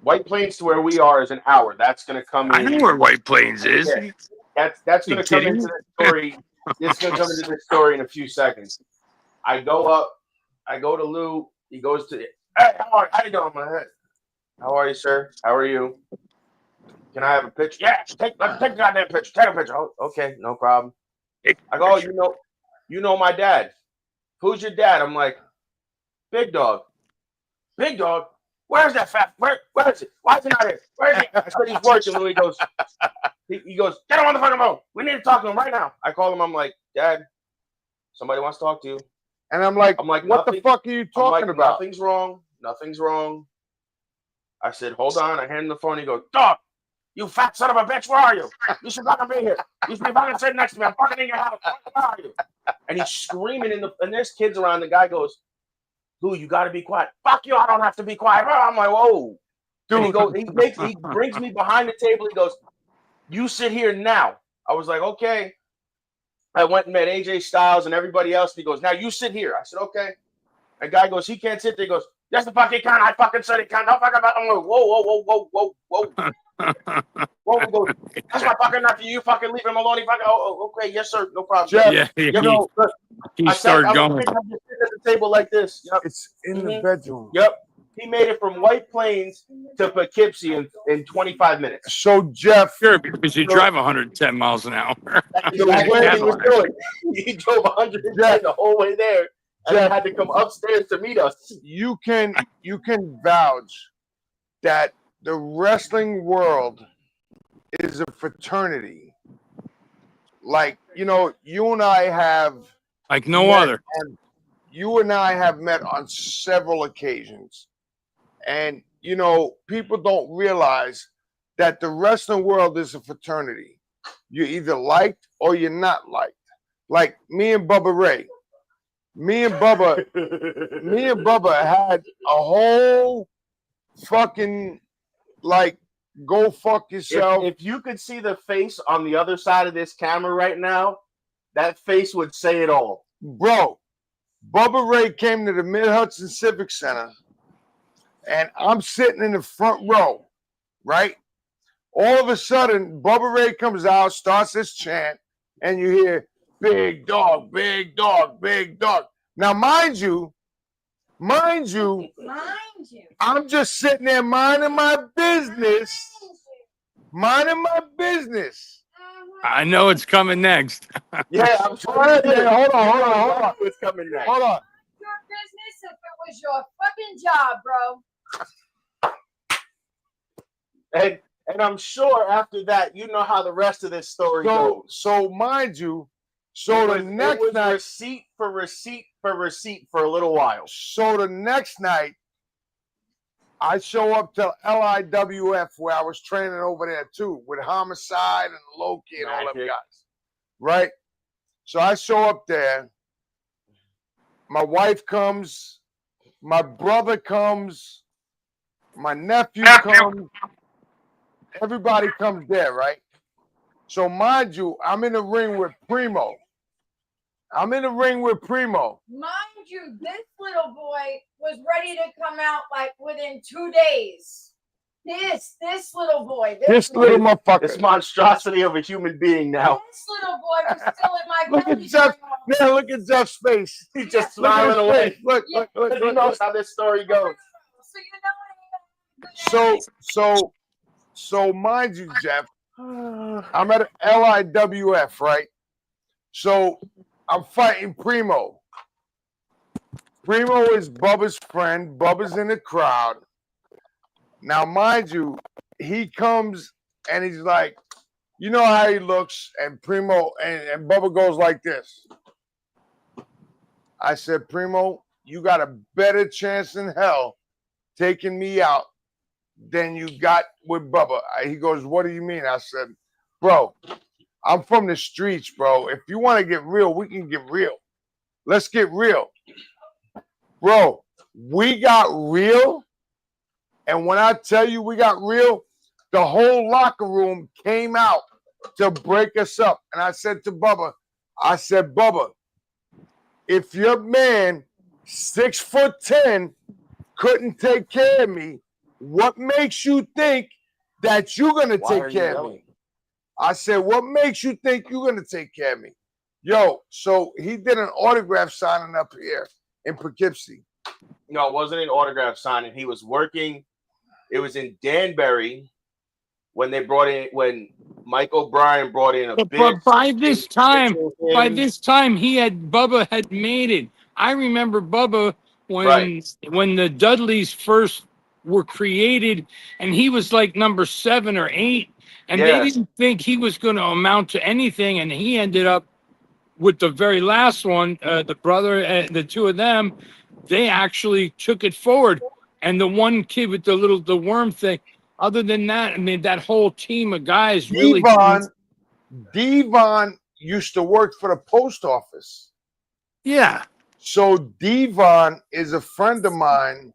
White Plains to where we are is an hour. That's going to come in. I know where White Plains is. Yeah. That's going to come into the story. It's going to come into the story in a few seconds. I go up. I go to Lou. He goes to, hey, how you doing, my head? How are you, sir? How are you? Can I have a picture? Yeah, take the goddamn picture. Take a picture. Oh, okay, no problem. I go, you know my dad. Who's your dad? I'm like, Big Dog. Big Dog? Where's that fat? Where is it? Why is he not here? Where is he? I said he's working. Lou, he goes, get him on the fucking phone. We need to talk to him right now. I call him. I'm like, Dad, somebody wants to talk to you. And I'm like, what the fuck are you talking about? Nothing's wrong. Nothing's wrong. I said, hold on. I hand him the phone. He goes, Dog, you fat son of a bitch. Where are you? You should fucking be here. You should be fucking sitting next to me. I'm fucking in your house. Where are you? And he's screaming and there's kids around. The guy goes, Lou, you got to be quiet. Fuck you. I don't have to be quiet. I'm like, whoa. Dude. He brings me behind the table. He goes, you sit here now. I was like, okay. I went and met AJ Styles and everybody else. And he goes, now you sit here. I said, okay. The guy goes, he can't sit there. He goes, yes, the fuck he can. I fucking said he can. Don't fuck about. I'm like, whoa. Whoa, he goes, that's my fucking nephew. You fucking leave him alone. He fucking, okay, yes, sir. No problem. Jeff, he started going. I'm just sitting at the table like this. Yep. It's in the bedroom. Yep. He made it from White Plains to Poughkeepsie in 25 minutes. So, Jeff. Sure, because you drive 110 miles an hour. That's exactly what he was doing. He drove 110 the whole way there. And Jeff, had to come upstairs to meet us. You can vouch that the wrestling world is a fraternity. Like, you and I have like no other. You and I have met on several occasions. And, people don't realize that the wrestling world is a fraternity. You're either liked or you're not liked. Like me and Bubba Ray. Me and Bubba had a whole fucking go fuck yourself. If you could see the face on the other side of this camera right now, That face would say it all. Bro, Bubba Ray came to the Mid-Hudson Civic Center, and I'm sitting in the front row, right? All of a sudden, Bubba Ray comes out, starts this chant, and you hear, big dog, big dog, big dog. Now, mind you, I'm just sitting there minding my business. I know it's coming next. Yeah, I'm Hold on. It's coming next. Hold on. Your business if it was your fucking job, bro. And I'm sure after that, you know how the rest of this story goes. So mind you, the next night, receipt for receipt for receipt for a little while. So the next night, I show up to LIWF where I was training over there too with Homicide and Loki and all them guys, right? So I show up there. My wife comes, my brother comes, my nephew comes. Everybody comes there, right? So mind you, I'm in the ring with Primo. Mind you, this little boy was ready to come out like within 2 days. This little boy. This little motherfucker. This monstrosity of a human being now. This little boy was still in my Look at Jeff. Man, look at Jeff's face. He's just smiling away. Look. He knows how this story goes. So mind you, Jeff, I'm at LIWF, right? So I'm fighting Primo. Primo is Bubba's friend. Bubba's in the crowd. Now, mind you, he comes and he's like, you know how he looks, and Primo and Bubba goes like this. I said, Primo, you got a better chance in hell taking me out than you got with Bubba. He goes, what do you mean? I said, bro, I'm from the streets, bro. If you want to get real, we can get real. Let's get real. Bro, we got real. And when I tell you we got real, the whole locker room came out to break us up. And I said to Bubba, Bubba, if your man 6'10" couldn't take care of me, what makes you think that you're going to take care of me? I said, what makes you think you're going to take care of me? Yo, so he did an autograph signing up here in Poughkeepsie. No, it wasn't an autograph signing. He was working. It was in Danbury when Mike O'Brien brought in a big. But by this time, Bubba had made it. I remember Bubba when the Dudleys first were created, and he was like number 7 or 8, and they didn't think he was going to amount to anything, and he ended up with the very last one. The brother, the two of them, they actually took it forward. And the one kid with the worm thing. Other than that, I mean, that whole team of guys really. Devon used to work for the post office. Yeah. So Devon is a friend of mine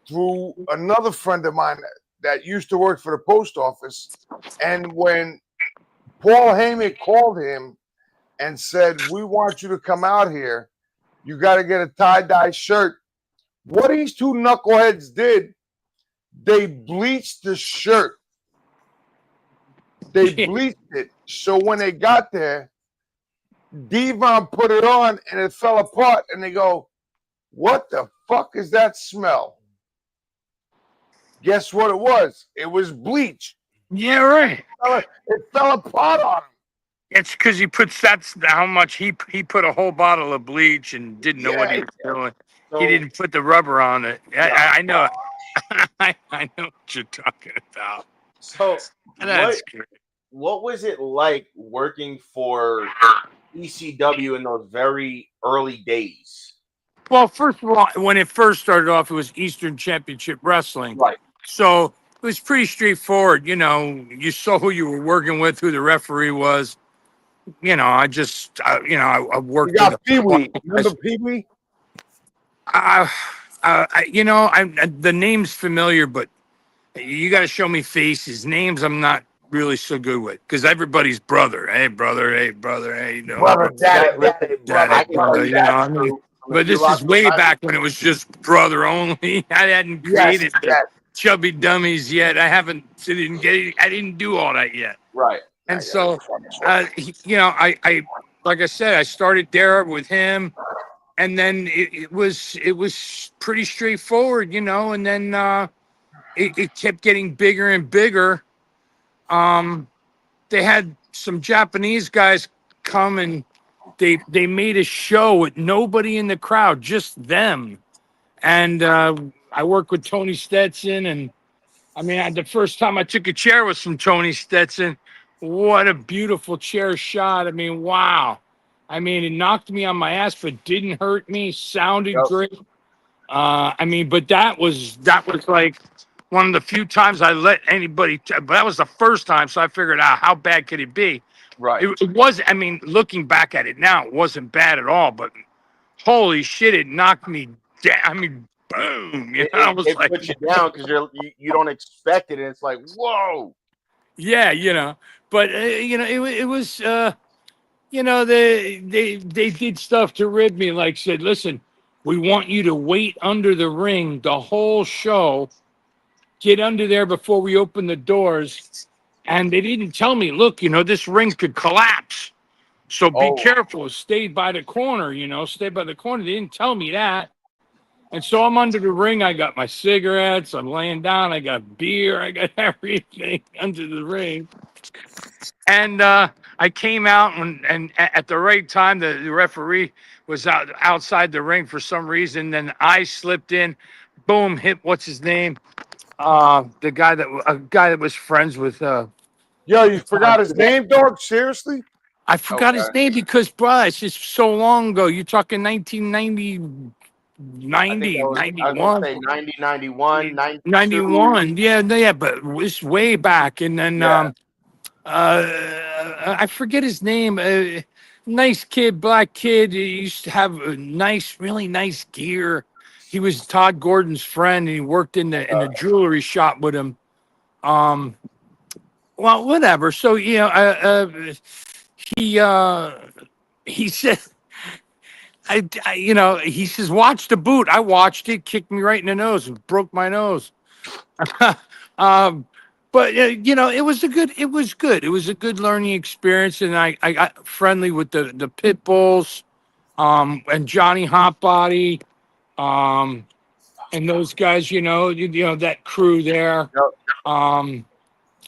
through another friend of mine that used to work for the post office. And when Paul Heyman called him and said, we want you to come out here, you got to get a tie-dye shirt. What these two knuckleheads did, they bleached the shirt. They bleached it. So when they got there, Devon put it on and it fell apart. And they go, what the fuck is that smell? Guess what it was? It was bleach. Yeah, right. It fell apart on him. It's because that's how much he put a whole bottle of bleach and didn't know what he was doing. So, he didn't put the rubber on it. I know. I know what you're talking about. So what was it like working for ECW in those very early days? Well, first of all, when it first started off, it was Eastern Championship Wrestling. Right. So it was pretty straightforward. You know, you saw who you were working with, who the referee was. You know, I worked. You got Pee-wee. Remember Pee-wee? The name's familiar, but you got to show me faces. Names, I'm not really so good with, because everybody's brother. Hey, brother. Hey, brother. Hey, you know, Brother, daddy, Listen, brother. I can tell brother. you You know, that I mean, from a but few this is lots of way times. back when it was just brother only. I hadn't Yes, created the yes. chubby dummies yet. I didn't do all that yet. Right. And so, you know, I, like I said, I started there with him, and then it was pretty straightforward, you know, and then it kept getting bigger and bigger. They had some Japanese guys come, and they made a show with nobody in the crowd, just them. And I worked with Tony Stetson, and I mean, the first time I took a chair was from Tony Stetson. What a beautiful chair shot. I mean, wow. I mean, it knocked me on my ass, but didn't hurt me. Sounded Yep. great. I mean, but that was like one of the few times I let anybody, but that was the first time. So I figured out how bad could it be? Right. It was, I mean, looking back at it now, it wasn't bad at all, but holy shit, it knocked me down. I mean, boom. You know, I was It like, puts you down because you don't expect it, and it's like, whoa. yeah, you know, but you know, it was, you know, they did stuff to rid me. Like said, listen, we want you to wait under the ring the whole show. Get under there before we open the doors. And they didn't tell me, look, you know, this ring could collapse. So be careful. Stay by the corner, you know, stay by the corner. They didn't tell me that. And so I'm under the ring. I got my cigarettes. I'm laying down. I got beer. I got everything under the ring. And I came out, and at the right time, the referee was outside the ring for some reason. Then I slipped in, boom, hit what's his name, a guy that was friends with. Yo, you forgot his name, dog? Seriously? I forgot his name because, bro, it's just so long ago. You're talking 1990, 90, I was 91. going to say 90, 91, 92. 91. Yeah, but it's way back. And then Yeah. I forget his name. Nice kid, black kid. He used to have a nice, really nice gear. He was Todd Gordon's friend, and he worked in the jewelry shop with him. Well, whatever. So you know, he said, you know, he says, watch the boot. I watched it, kicked me right in the nose, and broke my nose. But you know, it was good. It was a good learning experience, and I got friendly with the pit bulls, and Johnny Hotbody, and those guys. You know that crew there.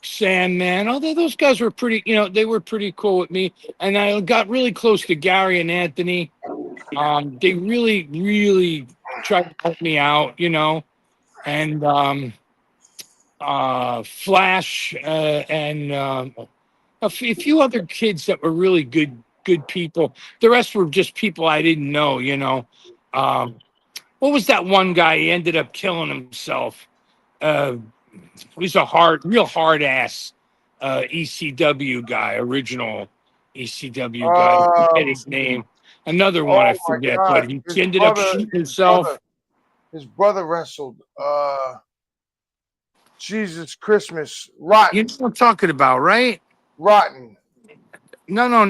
Sandman. Oh, those guys were pretty. You know, they were pretty cool with me, and I got really close to Gary and Anthony. They really tried to help me out. You know, and Flash, and a few other kids that were really good people. The rest were just people I didn't know, you know. What was that one guy? He ended up killing himself. He's a real hard ass ECW guy, original ECW guy. I forget his name. Another one I forget, but he ended up shooting himself. His brother wrestled. Jesus Christmas. Rotten. You know what I'm talking about, right? Rotten. No.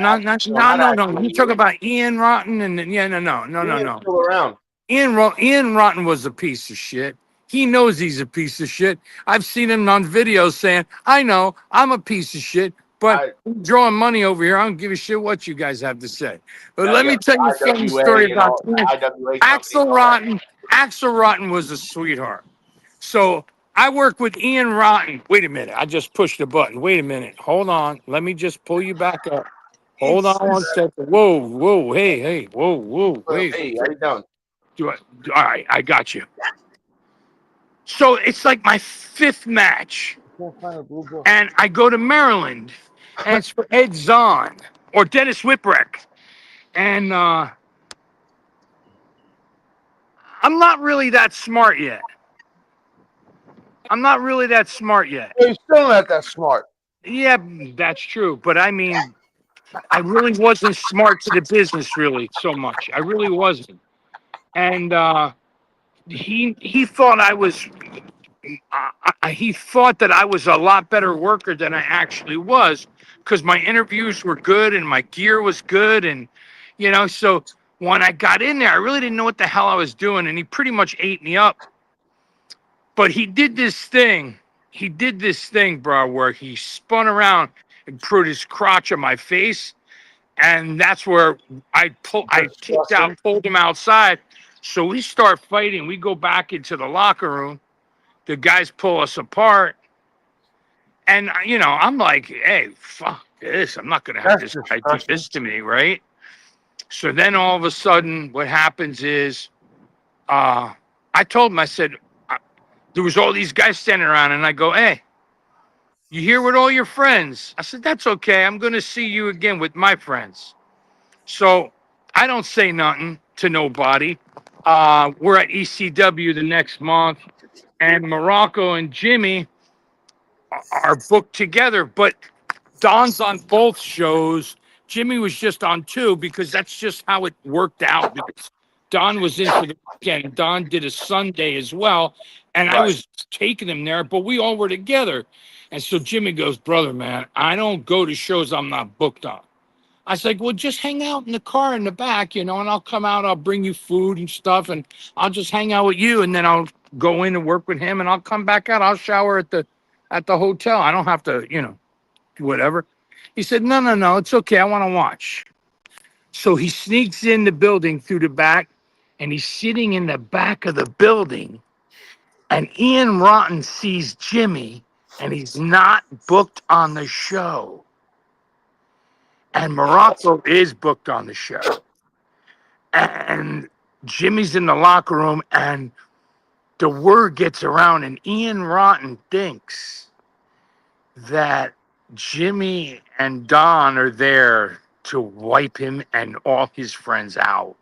You talk about Ian Rotten, and no. Still around. Ian Rotten was a piece of shit. He knows he's a piece of shit. I've seen him on videos saying, "I know I'm a piece of shit, but I'm drawing money over here. I don't give a shit what you guys have to say." But let me tell you a funny story about Axel Rotten. Axel Rotten was a sweetheart. So I work with Ian Rotten. Wait a minute. I just pushed the button. Wait a minute. Hold on. Let me just pull you back up. Hold on one second. Whoa. Hey. Whoa. Wait. Hey, how you doing? All right. I got you. So it's like my fifth match. And I go to Maryland. And it's for Ed Zahn or Dennis Whipwreck. And I'm not really that smart yet. You're still not that smart. Yeah, that's true. But I mean, I really wasn't smart to the business really so much. I really wasn't. And he thought I was he thought that I was a lot better worker than I actually was, because my interviews were good and my gear was good. And, so when I got in there, I really didn't know what the hell I was doing. And he pretty much ate me up. But he did this thing. He did this thing, bro, where he spun around and put his crotch on my face. And that's where I kicked out, pulled him outside. So we start fighting. We go back into the locker room. The guys pull us apart. And, I'm like, hey, fuck this. I'm not going to have this guy do this to me, right? So then all of a sudden, what happens is I told him, I said, there was all these guys standing around, and I go, hey, you here with all your friends? I said, that's okay. I'm going to see you again with my friends. So I don't say nothing to nobody. We're at ECW the next month, and Muraco and Jimmy are booked together, but Don's on both shows. Jimmy was just on two because that's just how it worked out, because Don was in for the weekend. Don did a Sunday as well, and I was taking him there, but we all were together. And so Jimmy goes, brother, man, I don't go to shows I'm not booked on. I was like, well, just hang out in the car in the back, and I'll come out, I'll bring you food and stuff, and I'll just hang out with you, and then I'll go in and work with him, and I'll come back out. I'll shower at the hotel. I don't have to, do whatever. He said, no, it's okay. I want to watch. So he sneaks in the building through the back, and he's sitting in the back of the building, and Ian Rotten sees Jimmy, and he's not booked on the show. And Muraco is booked on the show. And Jimmy's in the locker room, and the word gets around, and Ian Rotten thinks that Jimmy and Don are there to wipe him and all his friends out.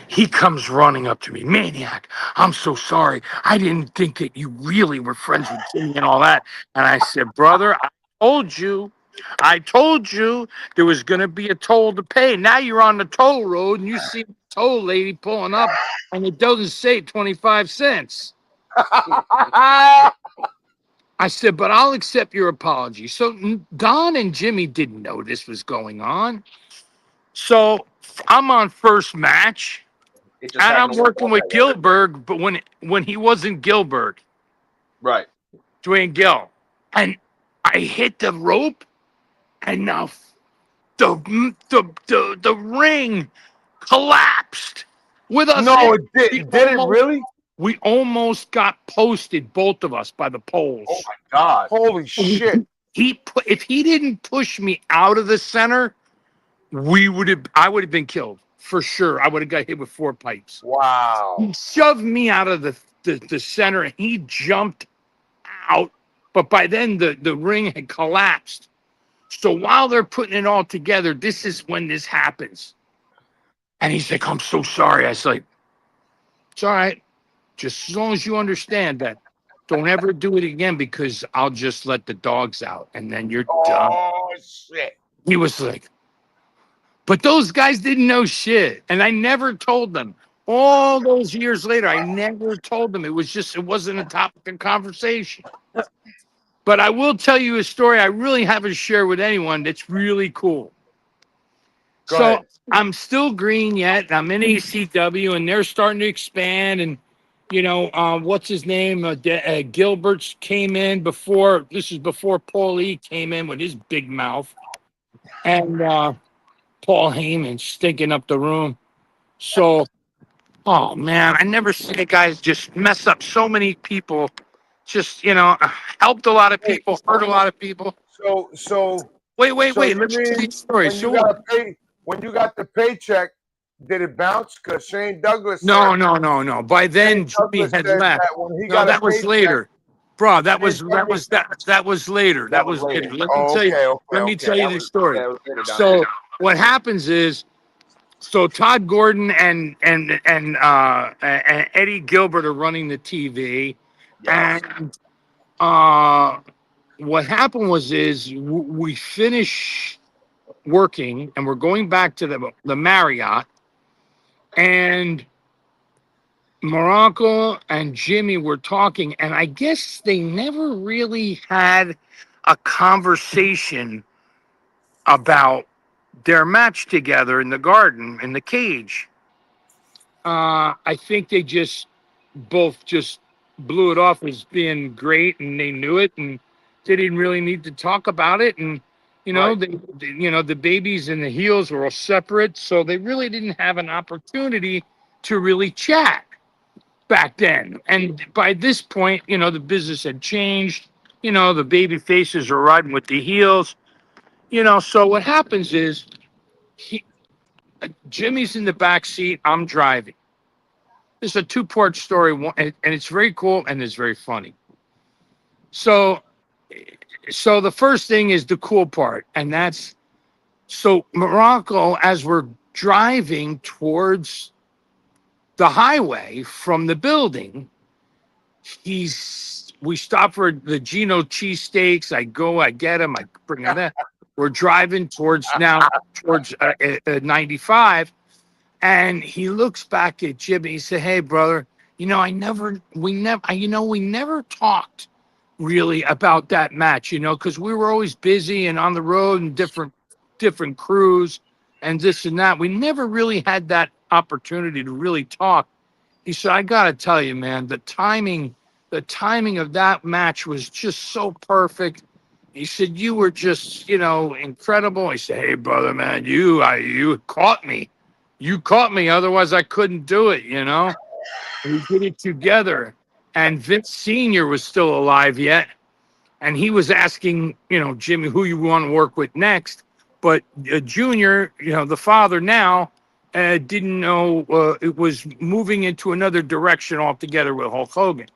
He comes running up to me, Maniac, I'm so sorry. I didn't think that you really were friends with Jimmy and all that. And I said, brother, I told you there was going to be a toll to pay. Now you're on the toll road and you see the toll lady pulling up, and it doesn't say 25 cents. I said, but I'll accept your apology. So Don and Jimmy didn't know this was going on. So I'm on first match, and I'm working with Gilbert, but when he wasn't Gilbert. Right. Dwayne Gill. And I hit the rope, and now the ring collapsed with us. No, it did. Did it really? We almost got posted, both of us, by the poles. Oh my God! Holy shit! If he didn't push me out of the center, I would have been killed for sure. I would have got hit with 4 pipes. Wow! He shoved me out of the center, and he jumped out. But by then the ring had collapsed. So while they're putting it all together, this is when this happens. And he's like, I'm so sorry. I was like, it's all right. Just as long as you understand that, don't ever do it again, because I'll just let the dogs out, and then you're done. Oh, shit. He was like, but those guys didn't know shit. And I never told them. All those years later, I never told them. It wasn't a topic of conversation. But I will tell you a story I really haven't shared with anyone that's really cool. Go ahead. I'm still green yet. I'm in ECW, and they're starting to expand. And, what's his name? Gilbert's came in before. This is before Paul E came in with his big mouth. And Paul Heyman stinking up the room. So, oh, man, I never seen a guy just mess up so many people. Just, helped a lot of people, hurt a lot of people. So wait. Let me tell you the story. When you got the paycheck, did it bounce? Because Shane Douglas. No. By then, Jimmy had left. No, that was later, bro. That was later. That was later. Let me tell you the story. So what happens is, so Todd Gordon and Eddie Gilbert are running the TV. And what happened was we finished working, and we're going back to the Marriott, and Muraco and Jimmy were talking, and I guess they never really had a conversation about their match together in the garden, in the cage. I think they just both just blew it off as being great, and they knew it, and they didn't really need to talk about it. And Right. the babies and the heels were all separate, so they really didn't have an opportunity to really chat back then. And by this point, the business had changed. The baby faces are riding with the heels. So what happens is Jimmy's in the back seat. I'm driving. It's a two-part story, and it's very cool and it's very funny. So, so the first thing is the cool part, and that's so Morocco, as we're driving towards the highway from the building, we stop for the Gino cheesesteaks. I get him, I bring him there. We're driving towards 95, and he looks back at Jimmy. He said, "Hey, brother, we never talked really about that match, because we were always busy and on the road and different crews and this and that. We never really had that opportunity to really talk." He said, "I got to tell you, man, the timing of that match was just so perfect." He said, "You were just, incredible." I said, "Hey, brother, man, you caught me. You caught me. Otherwise, I couldn't do it, We did it together." And Vince Sr. was still alive yet. And he was asking, Jimmy, who you want to work with next. But Junior, the father now, didn't know it was moving into another direction altogether with Hulk Hogan.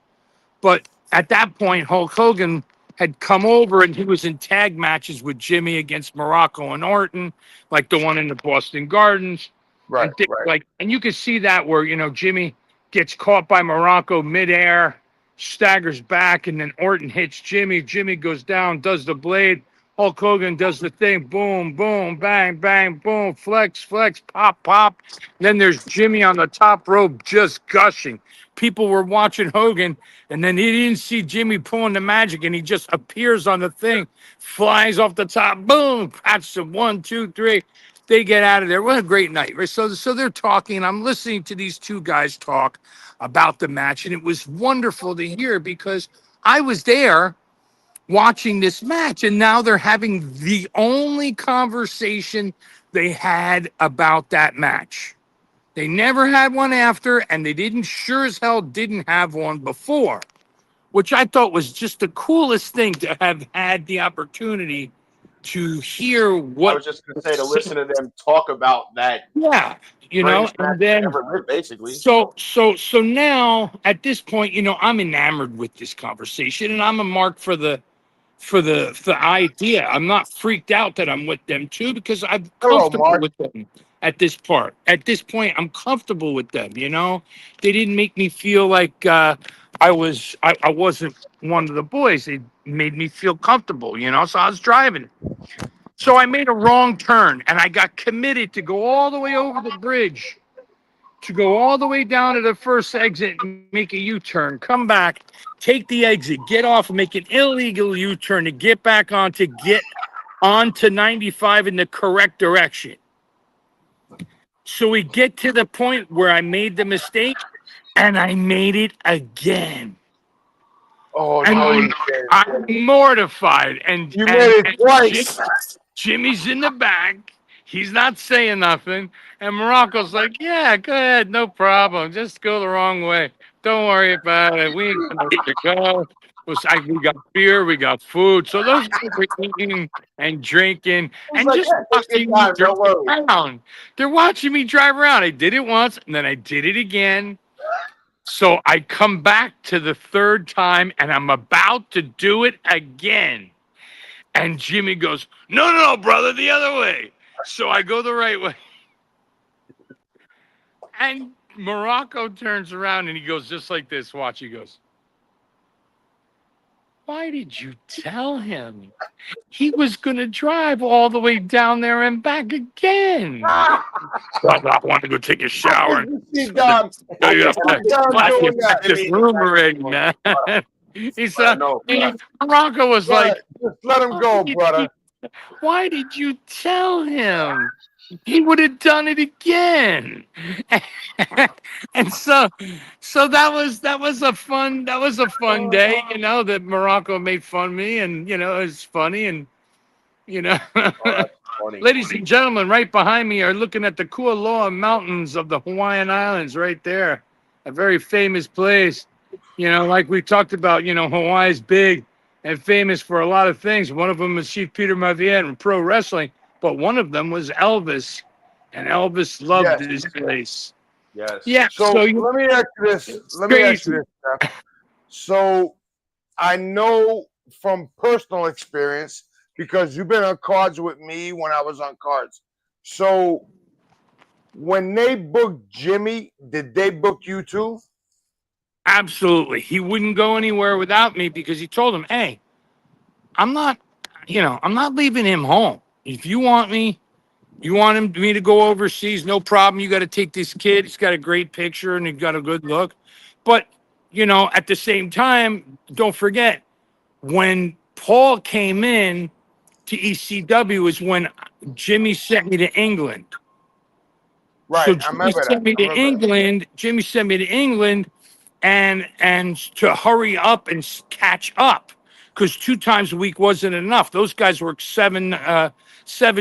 But at that point, Hulk Hogan had come over and he was in tag matches with Jimmy against Muraco and Orton, like the one in the Boston Gardens. Right, And right. and you can see that where, Jimmy gets caught by Muraco midair, staggers back, and then Orton hits Jimmy. Jimmy goes down, does the blade. Hulk Hogan does the thing, boom, boom, bang, bang, boom, flex, flex, pop, pop. Then there's Jimmy on the top rope just gushing. People were watching Hogan, and then he didn't see Jimmy pulling the magic, and he just appears on the thing, flies off the top, boom, patch them, 1, 2, 3. They get out of there. What a great night, right? So they're talking. I'm listening to these two guys talk about the match, and it was wonderful to hear because I was there watching this match, and now they're having the only conversation they had about that match. They never had one after, and they sure as hell didn't have one before, which I thought was just the coolest thing to have had the opportunity to hear I what. was just gonna say to listen to them talk about that Yeah, greatest match and then ever lived, basically. so now at this point, I'm enamored with this conversation, and I'm a mark for the idea. I'm not freaked out that I'm with them too because I'm Hello, comfortable Mark. with them at this part. At this point, I'm comfortable with them. They didn't make me feel like I wasn't one of the boys. They made me feel comfortable. So I was driving. So I made a wrong turn and I got committed to go all the way over the bridge, to go all the way down to the first exit and make a U-turn, come back, take the exit, get off, and make an illegal U-turn to get back on to get onto 95 in the correct direction. So we get to the point where I made the mistake and I made it again. Oh, And no, you didn't. I'm mortified. And You made it twice. Jimmy's in the back. He's not saying nothing. And Morocco's like, "Yeah, go ahead. No problem. Just go the wrong way. Don't worry about it. We ain't going to go." We got beer. We got food. So those guys were eating and drinking He's and like, just yeah, take watching your me time, don't drive worry. around. They're watching me drive around. I did it once, and then I did it again. So I come back to the third time, and I'm about to do it again. And Jimmy goes, no, brother, the other way. So I go the right way. And Muraco turns around and he goes just like this. Watch, he goes. why did you tell him? He was going to drive all the way down there and back again. I want to go take a shower. See Don. So you have Don doing to that. this room already, man. He said, No, Morocco was Brother, like, just let him go, brother. why did you tell him? He would have done it again. And so that was a fun day, that Morocco made fun of me, and it was funny, and funny. ladies and gentlemen, right behind me are looking at the Kualoa Mountains of the Hawaiian Islands right there. A very famous place. Like we talked about, Hawaii's big and famous for a lot of things. One of them was Chief Peter Maviet and pro wrestling, but one of them was Elvis. And Elvis loved this place. Yes. Yeah. So let me ask you this. Steph. So I know from personal experience, because you've been on cards with me when I was on cards. So when they booked Jimmy, did they book you too? Absolutely. He wouldn't go anywhere without me because he told him, hey, I'm not leaving him home. If you want me to go overseas, no problem. You got to take this kid. He's got a great picture and he's got a good look. But, at the same time, don't forget, when Paul came in to ECW is when Jimmy sent me to England. Right. So I Jimmy remember sent me to England. Jimmy sent me to England and to hurry up and catch up, because 2 times a week wasn't enough. Those guys worked 7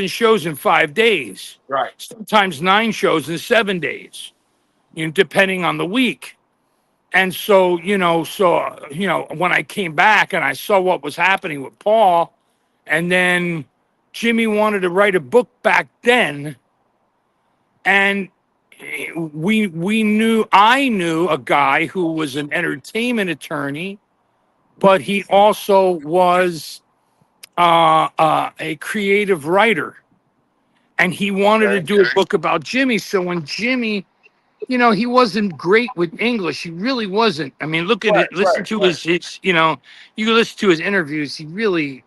shows in 5 days. Right. Sometimes 9 shows in 7 days, depending on the week. And so, when I came back and I saw what was happening with Paul, and then Jimmy wanted to write a book back then, and I knew a guy who was an entertainment attorney, but he also was a creative writer, and he wanted to do a book about Jimmy. So when Jimmy, he wasn't great with English. He really wasn't. I mean, look at it. Listen to his, you can listen to his interviews. He really,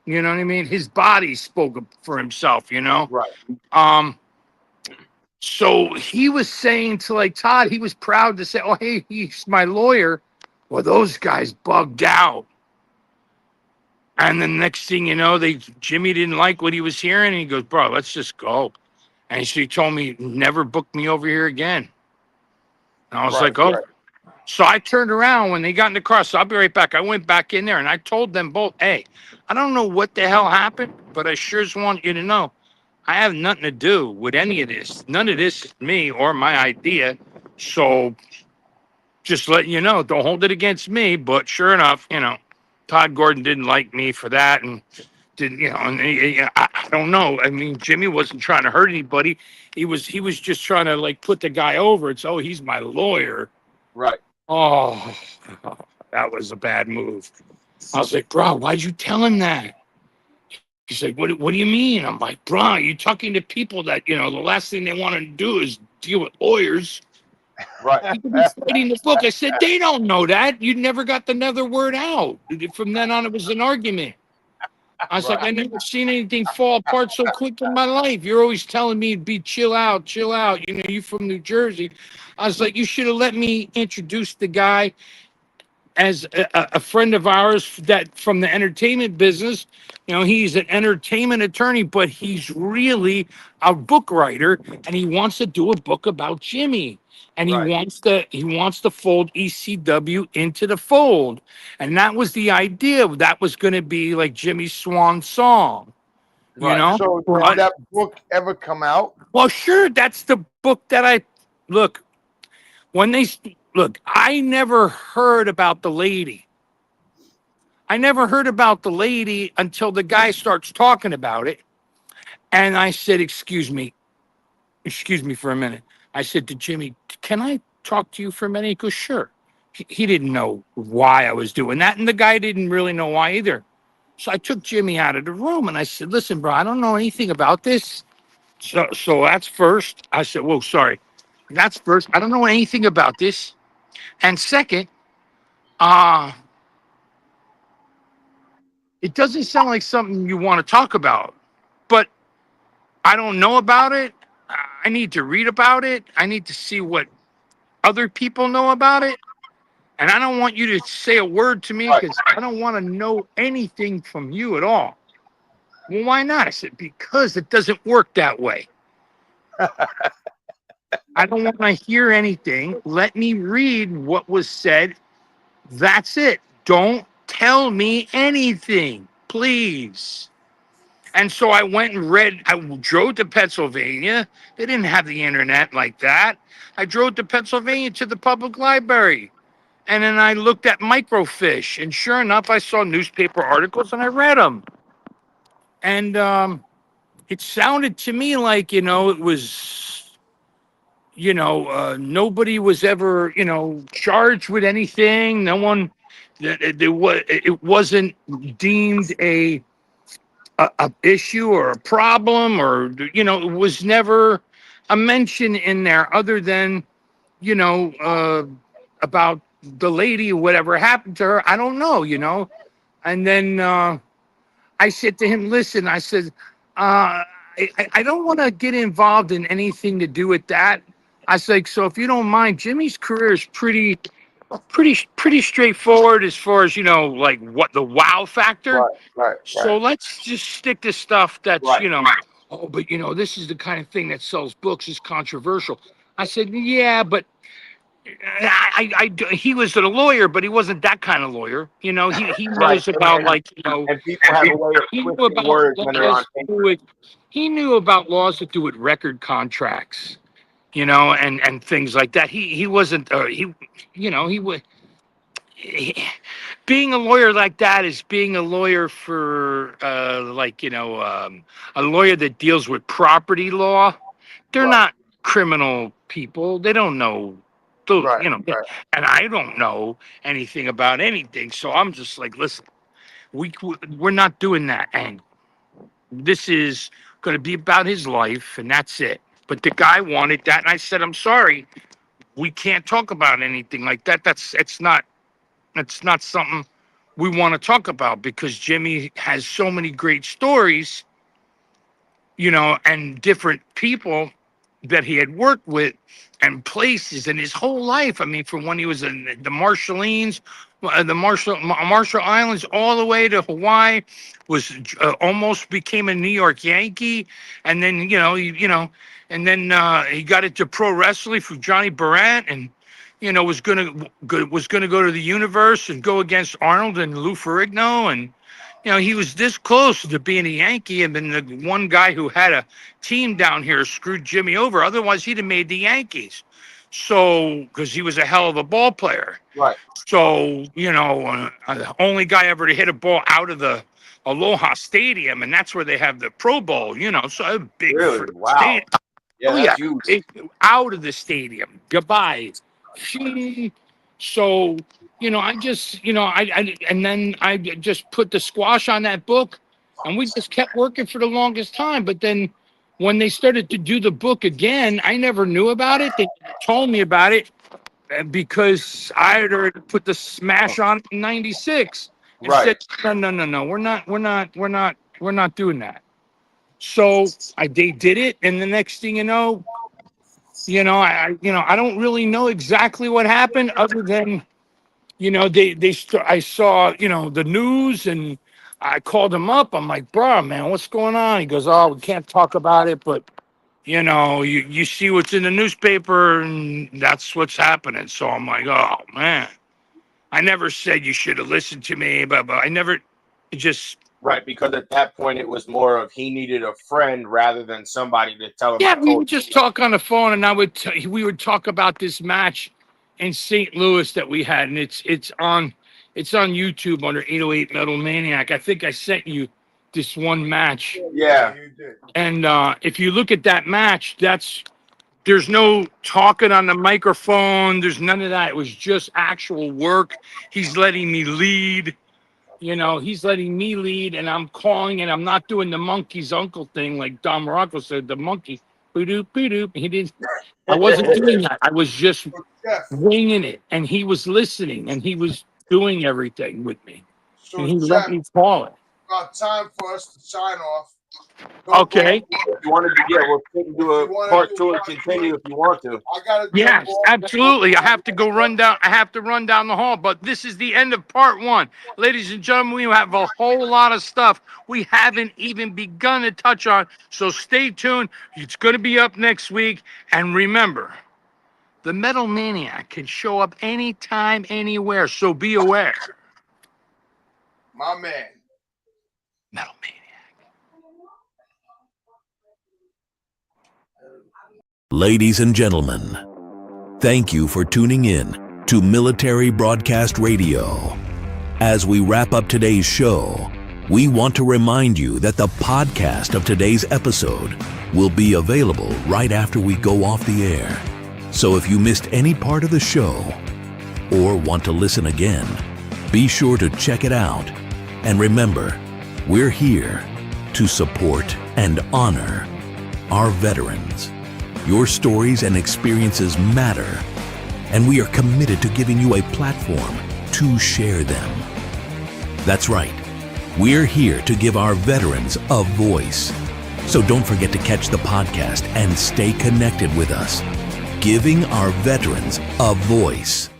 you know what I mean? His body spoke for himself, Right. So he was saying to Todd, he was proud to say, oh, hey, he's my lawyer. Well, those guys bugged out. And the next thing you know, Jimmy didn't like what he was hearing. And he goes, bro, let's just go. And so he told me, never book me over here again. And I was like, oh. Right. So I turned around when they got in the car. So I'll be right back. I went back in there and I told them both, hey, I don't know what the hell happened, but I sure just want you to know I have nothing to do with any of this. None of this is me or my idea. So just letting you know, don't hold it against me. But sure enough, Todd Gordon didn't like me for that. And didn't, and I don't know. I mean, Jimmy wasn't trying to hurt anybody. He was just trying to put the guy over. It's, oh, he's my lawyer. Right. Oh, that was a bad move. I was like, bro, why'd you tell him that? He's like, what do you mean? I'm like, bro, you're talking to people that, the last thing they want to do is deal with lawyers. Right. You could be studying the book. I said, they don't know that. You never got another word out. From then on, it was an argument. I was like, I never seen anything fall apart so quick in my life. You're always telling me to be chill out. You from New Jersey. I was like, you should have let me introduce the guy as a friend of ours that from the entertainment business. He's an entertainment attorney, but he's really a book writer, and he wants to do a book about Jimmy. And he wants to fold ECW into the fold. And that was the idea. That was going to be like Jimmy's swan song. Right. So did that book ever come out? Well, sure. That's the book that I look. I never heard about the lady. I never heard about the lady until the guy starts talking about it. And I said, excuse me for a minute. I said to Jimmy, can I talk to you for a minute? He goes, sure. He didn't know why I was doing that. And the guy didn't really know why either. So I took Jimmy out of the room and I said, listen, bro, I don't know anything about this. So that's first. I said, whoa, sorry. That's first. I don't know anything about this. And second, it doesn't sound like something you want to talk about. But I don't know about it. I need to read about it. I need to see what other people know about it. And I don't want you to say a word to me Right. because I don't want to know anything from you at all. Well, why not? I said, because it doesn't work that way. I don't want to hear anything. Let me read what was said. That's it. Don't tell me anything, please. And so I went and read. I drove to Pennsylvania. They didn't have the internet like that. I drove to Pennsylvania to the public library. And then I looked at microfiche. And sure enough, I saw newspaper articles and I read them. And it sounded to me like, it was, nobody was ever, charged with anything. No one, it wasn't deemed a issue or a problem, or it was never a mention in there other than about the lady, whatever happened to her. I don't know. And then I said to him, listen, I said, I don't want to get involved in anything to do with that. I said, so if you don't mind, Jimmy's career is pretty straightforward as far as, like what the wow factor. Right. So let's just stick to stuff that's, Right. Oh, but this is the kind of thing that sells books, is controversial. I said, yeah, but he was a lawyer, but he wasn't that kind of lawyer. He knows about And people have a way of he knew twisting about words when they're on laws to do with, he knew about laws that do with record contracts, and things like that. He wasn't he would. Being a lawyer like that is being a lawyer for a lawyer that deals with property law. They're not criminal people. They don't know those, Right. and I don't know anything about anything. So I'm just like, listen, we're not doing that angle. This is going to be about his life, and that's it. But the guy wanted that, and I said, I'm sorry, we can't talk about anything like that. It's not something we want to talk about, because Jimmy has so many great stories, and different people that he had worked with and places in his whole life. I mean, from when he was in the Marshallines, the Marshall Islands, all the way to Hawaii, was almost became a New York Yankee, and then and then he got into pro wrestling through Johnny Barrett, and was gonna go to the Universe and go against Arnold and Lou Ferrigno, and he was this close to being a Yankee, and then the one guy who had a team down here screwed Jimmy over. Otherwise, he'd have made the Yankees. So, because he was a hell of a ball player. Right. So, the only guy ever to hit a ball out of the Aloha Stadium, and that's where they have the Pro Bowl. So a big Wow. stadium. Yeah, that's huge. Out of the stadium. Goodbye. So, I just, and then I just put the squash on that book, and we just kept working for the longest time. But then when they started to do the book again, I never knew about it. They told me about it because I had already put the smash on in '96. And Right. said, no, we're not doing that. So they did it, and the next thing I don't really know exactly what happened, other than I saw the news, and I called him up. I'm like, bro, man, what's going on? He goes, oh, we can't talk about it, but you see what's in the newspaper, and that's what's happening. So I'm like, oh man, I never said you should have listened to me, but I never just. Right, because at that point it was more of he needed a friend rather than somebody to tell him. Yeah, we would just talk on the phone, and we would talk about this match in St. Louis that we had, and it's on YouTube under 808 Metal Maniac. I think I sent you this one match. Yeah, you did. And if you look at that match, there's no talking on the microphone. There's none of that. It was just actual work. He's letting me lead. He's letting me lead, and I'm calling, and I'm not doing the monkey's uncle thing like Don Muraco said, the monkey. Boo-doop. He didn't. I wasn't doing that. I was just winging it, and he was listening, and he was doing everything with me. So And he let me call it. about time for us to sign off. Okay. If you wanted to, we'll do a part 2 and continue if you want to. I gotta Yes, absolutely. I have to go run down. I have to run down the hall, but this is the end of part 1. Ladies and gentlemen, we have a whole lot of stuff we haven't even begun to touch on. So stay tuned. It's going to be up next week. And remember, the Metal Maniac can show up anytime, anywhere. So be aware. My man. Metal Maniac. Ladies and gentlemen, thank you for tuning in to Military Broadcast Radio. As we wrap up today's show, we want to remind you that the podcast of today's episode will be available right after we go off the air. So if you missed any part of the show or want to listen again, be sure to check it out. And remember, we're here to support and honor our veterans. Your stories and experiences matter, and we are committed to giving you a platform to share them. That's right. We're here to give our veterans a voice. So don't forget to catch the podcast and stay connected with us. Giving our veterans a voice.